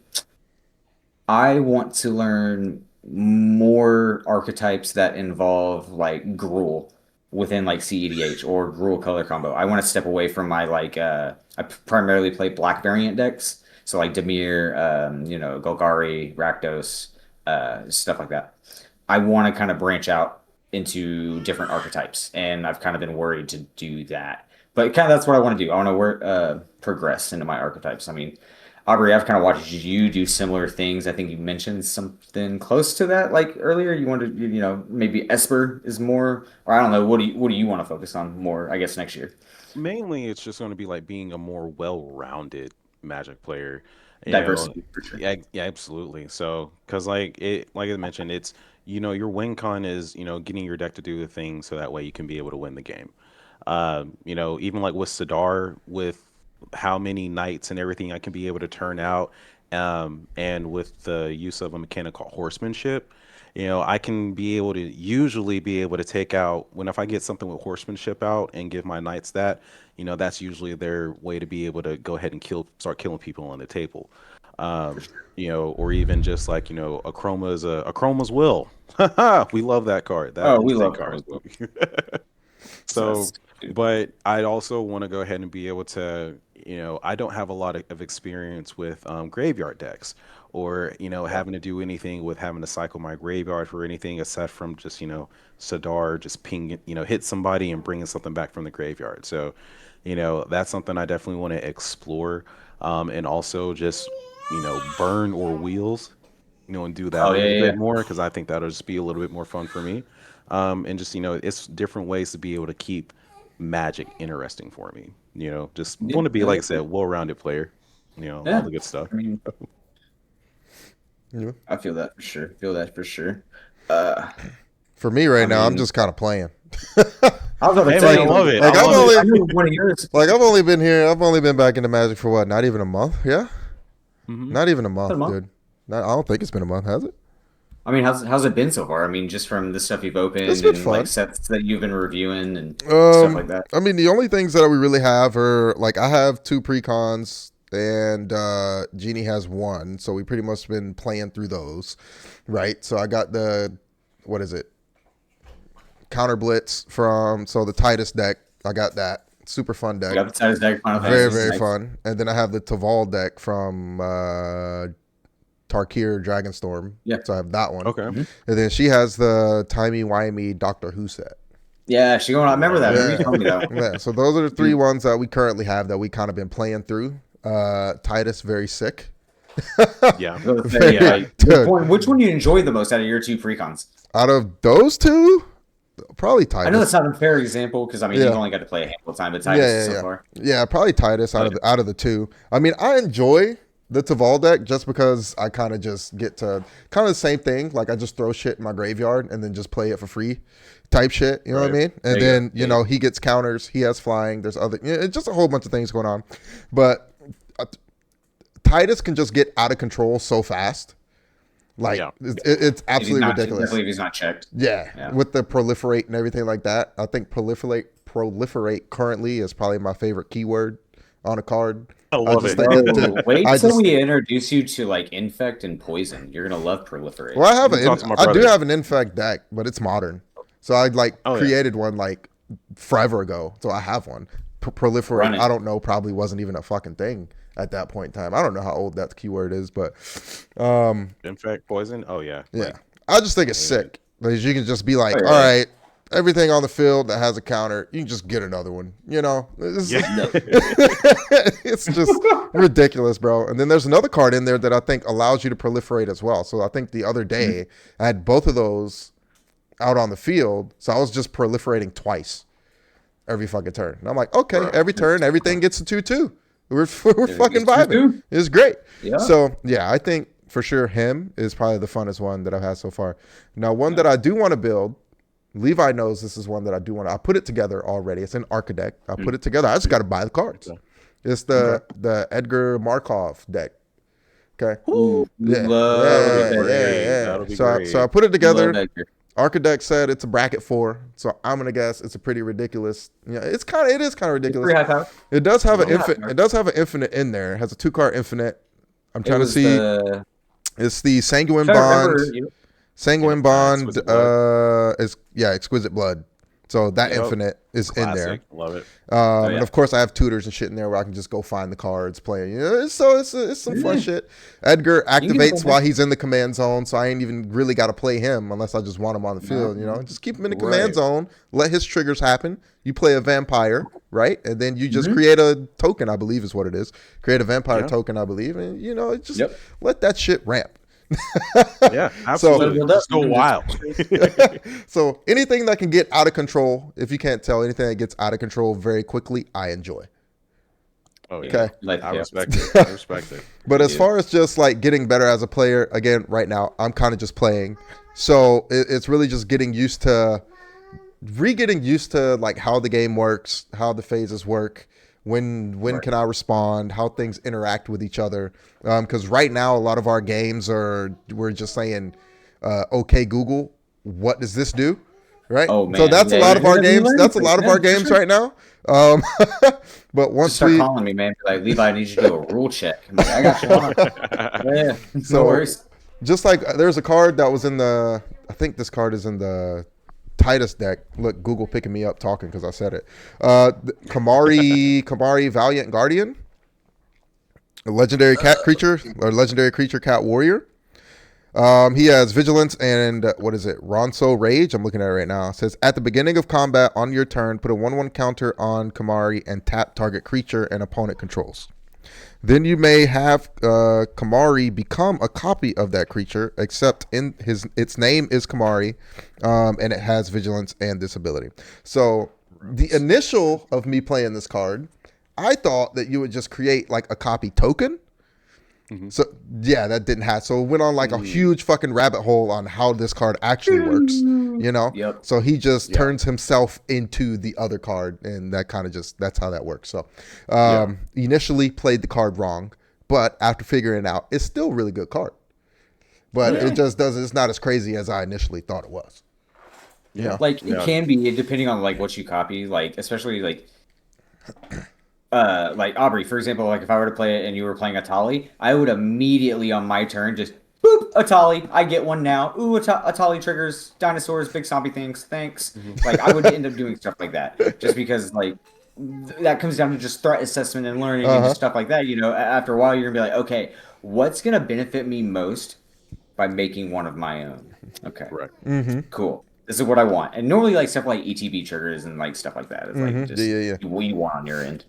I want to learn more archetypes that involve like Gruul within like CEDH or Gruul color combo. I want to step away from my like I primarily play black variant decks. So like Dimir, Golgari, Rakdos, stuff like that. I want to kind of branch out into different archetypes, and I've kind of been worried to do that. But kind of that's what I want to do. I want to progress into my archetypes. I mean, Aubrey, I've kind of watched you do similar things. I think you mentioned something close to that, like earlier. You wanted, maybe Esper is more, or I don't know. What do you want to focus on more? I guess next year. Mainly, it's just going to be like being a more well-rounded Magic player. You know, Diversity for sure. yeah, yeah, absolutely. So, because like I mentioned, it's your win con is getting your deck to do the thing so that way you can be able to win the game. Even like with Sidar, with how many knights and everything I can be able to turn out, and with the use of a mechanic called horsemanship, I can be able to usually be able to take out when if I get something with horsemanship out and give my knights that, that's usually their way to be able to go ahead and start killing people on the table. Or even just like, a chroma's will. We love that card. That Oh, we instant love card. Chrome as well. So So, that's good. but I'd also want to go ahead and be able to, I don't have a lot of experience with graveyard decks or having to do anything with having to cycle my graveyard for anything aside from just Sadar just ping hit somebody and bringing something back from the graveyard. So that's something I definitely want to explore, and also just burn or wheels, and do that Oh a yeah, little yeah, bit yeah. more because I think that'll just be a little bit more fun for me. And just it's different ways to be able to keep Magic interesting for me. Just Yeah, want to be, no, like I yeah, said, well-rounded player. All yeah. the good stuff. I mean, Yeah. I feel that for sure. Feel that for sure. Uh, For me I right now, I'm mean, just kind of playing. I was about to Hey say, man, I love it. I Like I've love only it. I know one of yours. like I've only been here. I've only been back into Magic for what? Not even a month. Yeah, Hmm. not even a Been a month, month. dude. I don't think it's been a month, has it? I mean, how's it been so far? I mean, just from the stuff you've It's opened been and like fun. sets that you've been reviewing and stuff like that. I mean, the only things that we really have are like I have two precons and Jeannie has one, so we pretty much been playing through those, right? So I got the what is it? Counter Blitz from the Titus deck. I got that super fun You deck, got the Titus deck, Final very Fantasy, very nice. fun. And then I have the Taval deck from Tarkir Dragonstorm. Yeah. So I have that one. Okay. Mhm. And then she has the timey wimey Doctor Who set. Yeah, she going. I remember that. I remember you Yeah. told me that. Yeah. So those are the three ones that we currently have that we kind of been playing through. Titus very sick. Yeah. I was gonna say, yeah. Dude. Which one do you enjoy the most out of your two precons? Out of those two, probably I know that's Titus. not a fair example because I mean Yeah. you've only got to play a handful of time, but Yeah, Titus yeah, so yeah. far. Yeah, probably Titus out of the two. I mean, I enjoy the Taval deck just because I kind of just get to kind of the same thing. Like I just throw shit in my graveyard and then just play it for free, type shit. You know what I Right. mean? And There you go. then Yeah. he gets counters. He has flying. There's other. It's just a whole bunch of things going on, but Titus can just get out of control so fast. Like Yeah. it's absolutely ridiculous. Definitely if he's not checked. Yeah, Yeah. with the proliferate and everything like that. I think proliferate currently is probably my favorite keyword on a card. I love just it. think Whoa, wait I till just- we introduce you to like infect and poison. You're gonna love proliferate. Well, You talk to my I do brother. have an infect deck, but it's modern. So I Oh, yeah. created one like forever ago. So I have one. Proliferate. Run it. I don't know. Probably wasn't even a fucking thing at that point in time. I don't know how old that keyword is, but Infect poison. Oh yeah. yeah, Like, I just think it's sick because you can just be like, Oh, yeah. all right, everything on the field that has a counter, you can just get another one. It's, yeah. it's just ridiculous, bro. And then there's another card in there that I think allows you to proliferate as well. So I think the other day I had both of those out on the field, so I was just proliferating twice every fucking turn. And I'm like, okay, every turn, everything gets a 2/2. We're fucking gets vibing. 2/2. It's great. Yeah. So yeah, I think for sure him is probably the funnest one that I've had so far. Now, one that I do want to build. Levi knows this is one that I do want to. I put it together already. It's an Archidect. I put it together. I just got to buy the cards. It's the Edgar Markov deck. Okay. Ooh, Yeah. love Yeah, it. yeah. That'll be So I great. put it together. Love Edgar. Archidect said it's a bracket 4, so I'm gonna guess it's a pretty ridiculous. It is kind of ridiculous. Pretty high power. It does have an Yeah. infinite. It does have an infinite in there. It has a 2-card infinite. I'm It trying to was see. the- It's the Sanguine trying to Bond. remember, you- Sanguine Yeah, Bond Exquisite Blood. is Exquisite Blood. So that Yep. infinite is in there. Classic. Love it. And yeah. of course I have tutors and shit in there where I can just go find the cards, play. It's some fun shit. Edgar can activates play while he's in the command zone, so I ain't even really got to play him unless I just want him on the field. Just keep him in the command Right. zone. Let his triggers happen. You play a vampire, right? And then you just Mm-hmm. create a token, I believe is what it is. Create a vampire Yeah. token, I believe, and just Yep. let that shit ramp. Yeah, absolutely. So- Just go wild. So anything that can get out of control, if you can't tell, anything that gets out of control very quickly, I enjoy. Oh yeah. Okay. Like, I yeah. respect it. I respect it. But as Yeah. far as just like getting better as a player, again, right now, I'm kind of just playing. So it's really just getting used to like how the game works, how the phases work, when can I respond, how things interact with each other. Because right now, a lot of our games we're just saying, okay, Google, what does this do? Right. Oh, So man. that's a Yeah, lot of you're our gonna be games. learning That's a lot of things, our yeah, for games sure. right now. But once Just start we calling me, man. Be like, Levi, I need you to do a rule check. I'm like, I got you. Hold on. Yeah, So- no worries. just like there's a card that was I think this card is in the Titus deck. Look, Google picking me up talking because I said it. Kamari Valiant Guardian. A legendary cat creature or legendary creature cat warrior. He has vigilance and what is it? Ronso Rage. I'm looking at it right now. It says at the beginning of combat on your turn, put a 1/1 counter on Kamari and tap target creature and opponent controls. Then you may have Kamari become a copy of that creature, except its name is Kamari, and it has vigilance and this ability. So the initial of me playing this card, I thought that you would just create like a copy token. So yeah, that didn't happen. So it went on like a huge fucking rabbit hole on how this card actually works, you know? Yep. So he just turns himself into the other card, and that kind of that's how that works. So initially played the card wrong, but after figuring it out, it's still a really good card. But it just doesn't, it's not as crazy as I initially thought it was. Yeah. Like it can be depending on like what you copy, like especially like Aubrey, for example, like if I were to play it and you were playing Atali, I would immediately on my turn just boop Atali. I get one now. Ooh, Atali triggers dinosaurs, big zombie things. Thanks. Like I would end up doing stuff like that just because like that comes down to just threat assessment and learning and just stuff like that. You know, after a while you're gonna be like, okay, what's gonna benefit me most by making one of my own? Okay, Right. cool. This is what I want. And normally, like stuff like ETB triggers and like stuff like that is like just what you want on your end.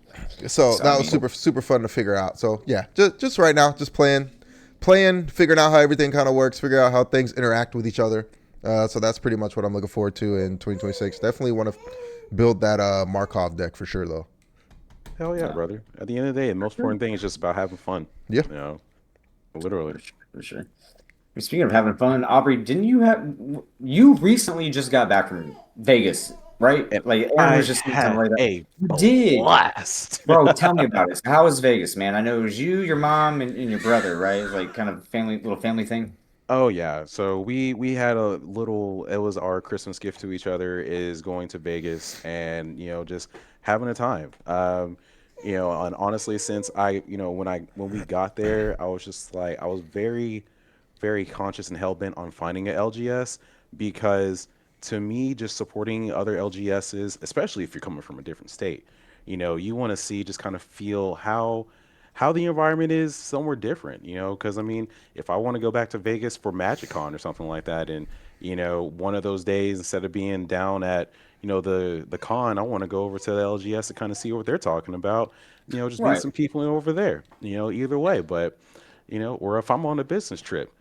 So that was super fun to figure out. So yeah, just right now, just playing, figuring out how everything kind of works, figuring out how things interact with each other. So that's pretty much what I'm looking forward to in 2026. Definitely want to build that Markov deck for sure, though. Hell yeah, brother. At the end of the day, the most important thing is just about having fun. Yeah. You know, literally. For sure. Speaking of having fun, Aubrey, didn't you recently just got back from Vegas, right? Like Aaron was just had like that. a You did, blast. bro. Tell me about it. So how was Vegas, man? I know it was you, your mom, and your brother, right? It was like kind of little family thing. Oh yeah. So we had a little, it was our Christmas gift to each other is going to Vegas and just having a time. And honestly since when we got there, I was just like I was very very conscious and hell-bent on finding an LGS because to me just supporting other LGSs, especially if you're coming from a different state, you want to see just kind of feel how the environment is somewhere different, because I mean, if I want to go back to Vegas for MagicCon or something like that, and one of those days instead of being down at the con, I want to go over to the LGS to kind of see what they're talking about, just meet Right. some people over there, either way. But or if I'm on a business trip,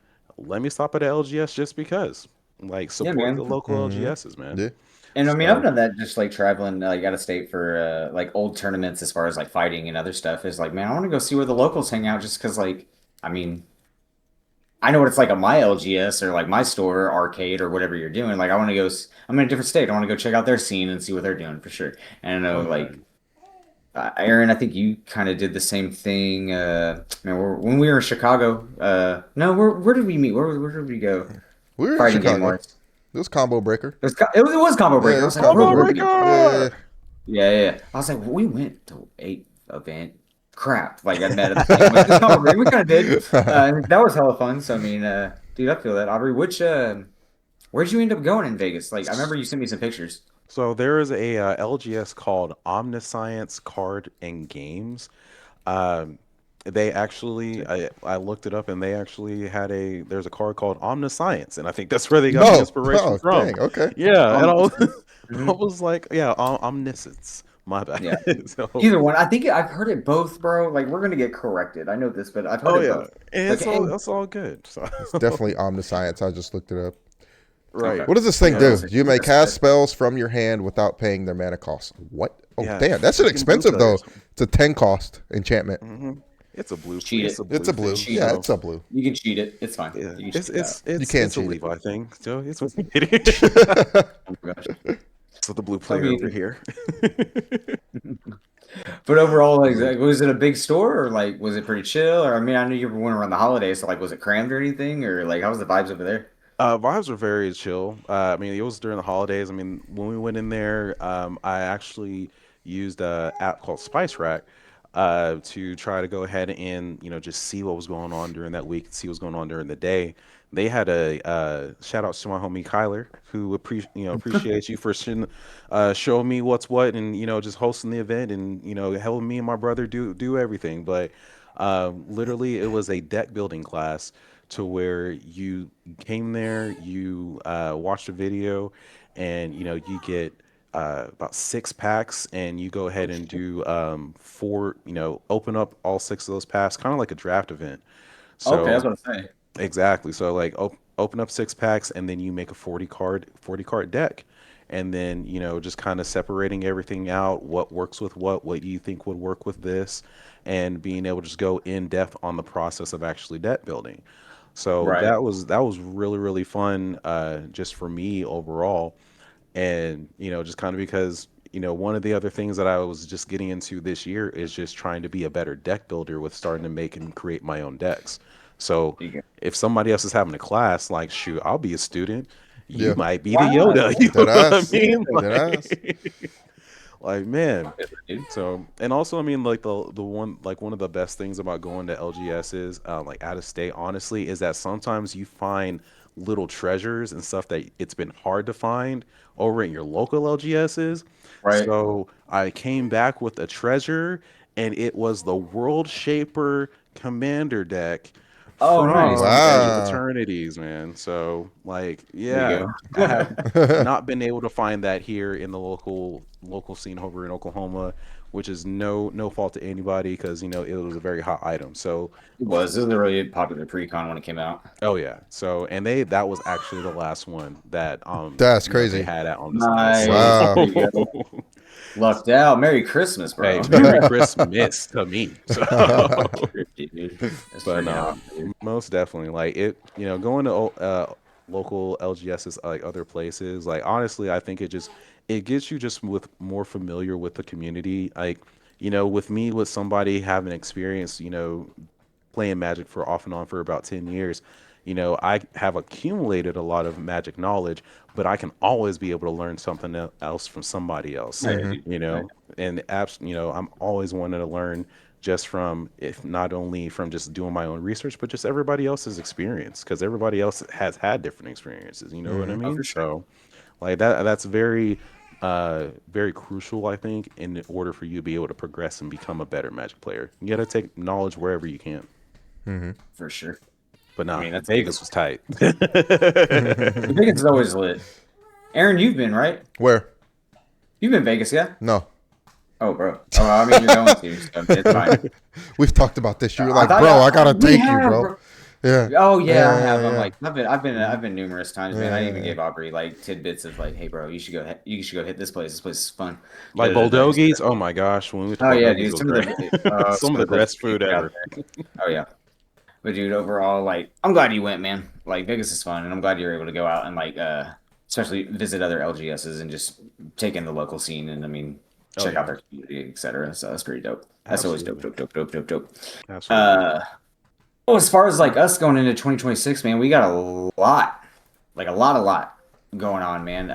let me stop at the LGS just because, like, Yeah, support the man. local LGSs, man. Yeah. And I mean, I've So done that just like traveling like out of state for like old tournaments as far as like fighting and other stuff. Is like, man, I want to go see where the locals hang out just because, like, I mean, I know what it's like on my LGS or like my store arcade or whatever you're doing. Like, I want to go. I'm in a different state. I want to go check out their scene and see what they're doing for sure. And I know, like, Aaron, I think you kind of did the same thing. Man, when we were in Chicago. No, where did we meet? Where did we go? We were in Fighting game Chicago. wise. It was Combo Breaker. It was Combo Breaker. Yeah, I it was was like, Combo where Breaker. did we go? Yeah. Yeah. I was like, well, we went to a event. Crap. Like, I met at the thing. Like, it's Combo Breaker. We kind of did. That was hella fun. So, I mean, dude, I feel that. Aubrey, where'd you end up going in Vegas? Like, I remember you sent me some pictures. so there is a LGS called Omniscience Card and Games. Um, they actually, I looked it up, and they actually there's a card called Omniscience, and I think that's where they got the No. inspiration Oh, from. dang. Okay. Yeah, and I Mhm. was like, yeah, omniscience. My bad. Yeah. So, Either one. I think I've heard it both, bro. Like, we're going to get corrected. I know this, but I've heard oh it yeah, both. and Like, and, it's all good. So, It's definitely Omniscience. I just looked it up. right. okay. What does this thing Yeah, do? that's- You may that's cast good. spells from your hand without paying their mana cost. What? Oh, Yeah, damn. That's an freaking blue expensive, though. players. It's a 10 cost enchantment. It's a blue. Cheat It's it. a blue. It's a blue. thing, Yeah, so, it's a blue. You can cheat it. It's fine. yeah. You can It's cheat it out. You it's can it's a cheat it. Levi thing. So it's what Oh my gosh. so the blue I player mean, over here. but overall, like, was it a big store or like was it pretty chill? Or I mean, I knew you were going around the holidays, so like, was it crammed or anything? Or like, how was the vibes over there? Vibes were very chill. I mean, it was during the holidays. I mean, when we went in there, I actually used a app called Spice Rack to try to go ahead and just see what was going on during that week, see what's going on during the day. They had a shout outs to my homie Kyler, who appreciates you for showing me what's what, and just hosting the event, and helping me and my brother do everything. But Literally, it was a deck building class to where you came there, you watched a video, and you get about 6 packs, and you go ahead and do four. Open up all 6 of those packs, kind of like a draft event. Okay, that's So what I'm saying. exactly. So like open up 6 packs and then you make a 40 card deck. And then, just kind of separating everything out, what works with what you think would work with this, and being able to just go in depth on the process of actually deck building. So Right. that was really, really fun, just for me overall. And just kind of because one of the other things that I was just getting into this year is just trying to be a better deck builder with starting to make and create my own decks. So There you go. if somebody else is having a class, like, shoot, I'll be a student, you Yeah. might be the Wow. Yoda. You Dead know what I ass. mean? Dead ass. Like, man. Dude. So, and also, I mean, like the one, like one of the best things about going to LGS is, like out of state, honestly, is that sometimes you find little treasures and stuff that it's been hard to find over in your local LGSs. Right. So I came back with a treasure, and it was the World Shaper Commander deck Oh, from nice. Edge of Wow. Eternities, man. So, like, There yeah, you I go. have not been able to find that here in the local scene over in Oklahoma, which is no fault to anybody because it was a very hot item. So, It was. This was a really popular pre-con when it came out. oh yeah, so and that was actually the last one that That's they crazy. had out on display. Nice. So, Wow. There you go. Lucked out. Merry Christmas, hey, bro. Merry Christmas to me. So. Dude, that's But freaking no, awesome, dude. most definitely. Like it, going to local LGSs, like other places. Like honestly, I think it gets you just with more familiar with the community. Like with me, with somebody having experience, playing Magic for off and on for about 10 years. I have accumulated a lot of Magic knowledge, but I can always be able to learn something else from somebody else. Right, dude. Right. And I'm always wanting to learn just from, if not only from just doing my own research, but just everybody else's experience, because everybody else has had different experiences. You know what I Oh, for mean? sure. So, like that's very crucial, I think, in order for you to be able to progress and become a better Magic player. You got to take knowledge wherever you can. For sure. But I nah, mean, that's Vegas was tight. Vegas is always lit. Aaron, you've been, right? Where? You've been Vegas, yeah? No. Oh, bro. Oh, I mean, you're going to, so it's fine. We've talked about this. You were I like, thought bro, I gotta we take you, have, bro. Yeah. Oh yeah, I have. I'm Yeah. like, I've been numerous times, man. I even Yeah. gave Aubrey like tidbits of like, hey, bro, you should go hit this place. This place is fun. Like Bulldoggies, oh my gosh, when we went to Oh yeah, Bulldoggies, it dude. was Some of great. Some of some the of the best best food out ever. there. Oh yeah. But dude, overall, like, I'm glad you went, man. Like, Vegas is fun, and I'm glad you're able to go out and like, especially visit other LGSs and just take in the local scene, and I mean, Oh check out yeah, their community, etc. So that's pretty dope. That's always dope, absolutely, dope, dope, dope, dope, dope. absolutely. Uh, well, as far as like us going into 2026, man, we got a lot, like a lot going on, man.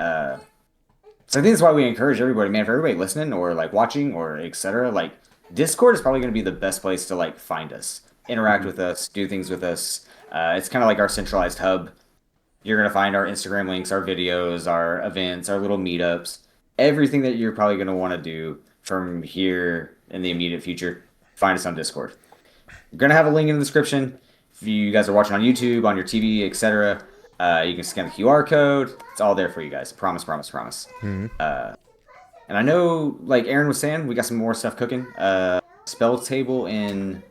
So I think that's why we encourage everybody, man, for everybody listening or like watching or etc. Like Discord is probably going to be the best place to like find us, interact Mhm. with us, do things with us. It's kind of like our centralized hub. You're going to find our Instagram links, our videos, our events, our little meetups, everything that you're probably going to want to do from here in the immediate future. Find us on Discord. We're gonna have a link in the description. If you guys are watching on YouTube, on your TV, etc., you can scan the QR code. It's all there for you guys. Promise, promise, promise. And I know, like Aaron was saying, we got some more stuff cooking. Spell table in.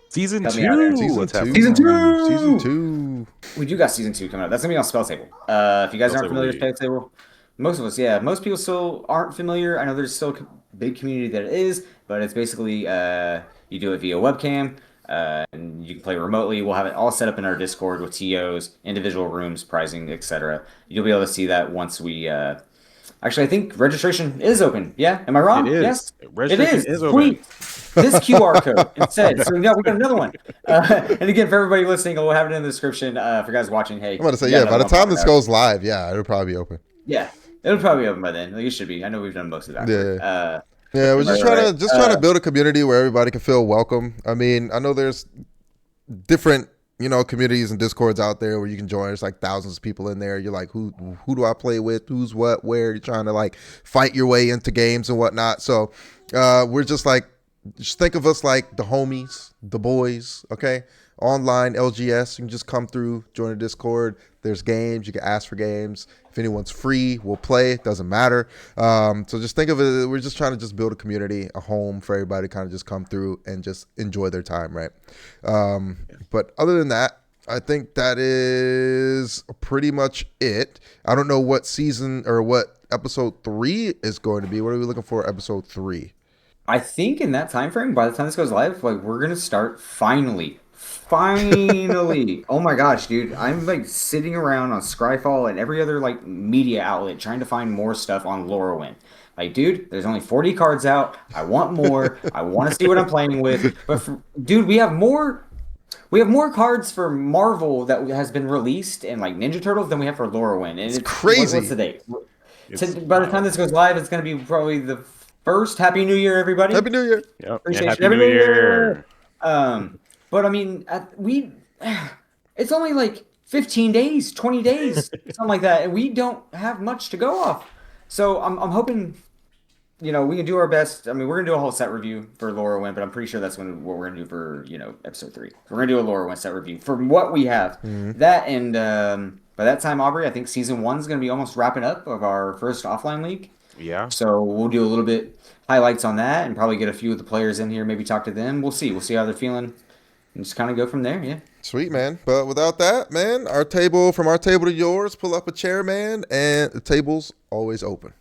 Season Help me out, Aaron. two, Season let's have two. Season two! Season two. We do got season 2 coming up. That's gonna be on Spell Table. If you guys aren't familiar with Spell Table, most of us, yeah, most people still aren't familiar. I know there's still a big community that it is, but it's basically you do it via webcam, and you can play remotely. We'll have it all set up in our Discord with TOs, individual rooms, pricing, etc. You'll be able to see that once we. Actually, I think registration is open. Yeah, am I wrong? It is. Yes, it Registration is. is open. Sweet. This QR code instead. So yeah, we got another one. And again, for everybody listening, we'll have it in the description. For you guys watching, hey, I'm about to say, we got yeah, by another the one time popping this up. goes live, yeah, it'll probably be open. Yeah, it'll probably be open by then. Like, it should be. I know we've done most of that. Yeah. Yeah, we're just Right, trying right. to trying to build a community where everybody can feel welcome. I mean, I know there's different, communities and discords out there where you can join. There's like thousands of people in there. You're like, who do I play with? Who's what? Where? You're trying to like fight your way into games and whatnot. So we're just like just think of us like the homies, the boys, okay? Online LGS, you can just come through, join a Discord. There's games, you can ask for games. If anyone's free, we'll play. It doesn't matter. So just think of it, we're just trying to just build a community, a home for everybody to kind of just come through and just enjoy their time, right? But other than that, I think that is pretty much it. I don't know what season or what episode 3 is going to be. What are we looking for episode 3? I think in that time frame, by the time this goes live, like we're gonna start finally. Oh my gosh, dude. I'm like sitting around on Scryfall and every other like media outlet trying to find more stuff on Lorwyn. Like, dude, there's only 40 cards out. I want more. I want to see what I'm playing with. But dude, we have more cards for Marvel that has been released and like Ninja Turtles than we have for Lorwyn. And it's crazy. What's the date? By the time this goes live, it's going to be probably the first. Happy New Year, everybody. Happy New Year. Yep. Appreciate Happy you. New Year. But I mean, it's only like 15 days, 20 days, something like that, and we don't have much to go off. So I'm hoping, we can do our best. I mean, we're gonna do a whole set review for Lorwyn, but I'm pretty sure that's what we're gonna do for episode 3. We're gonna do a Lorwyn set review for what we have. That and by that time, Aubrey, I think season 1 is gonna be almost wrapping up of our first offline league. Yeah. So we'll do a little bit highlights on that and probably get a few of the players in here, maybe talk to them. We'll see. We'll see how they're feeling and just kind of go from there. Yeah. Sweet, man. But without that, man, from our table to yours, pull up a chair, man, and the table's always open.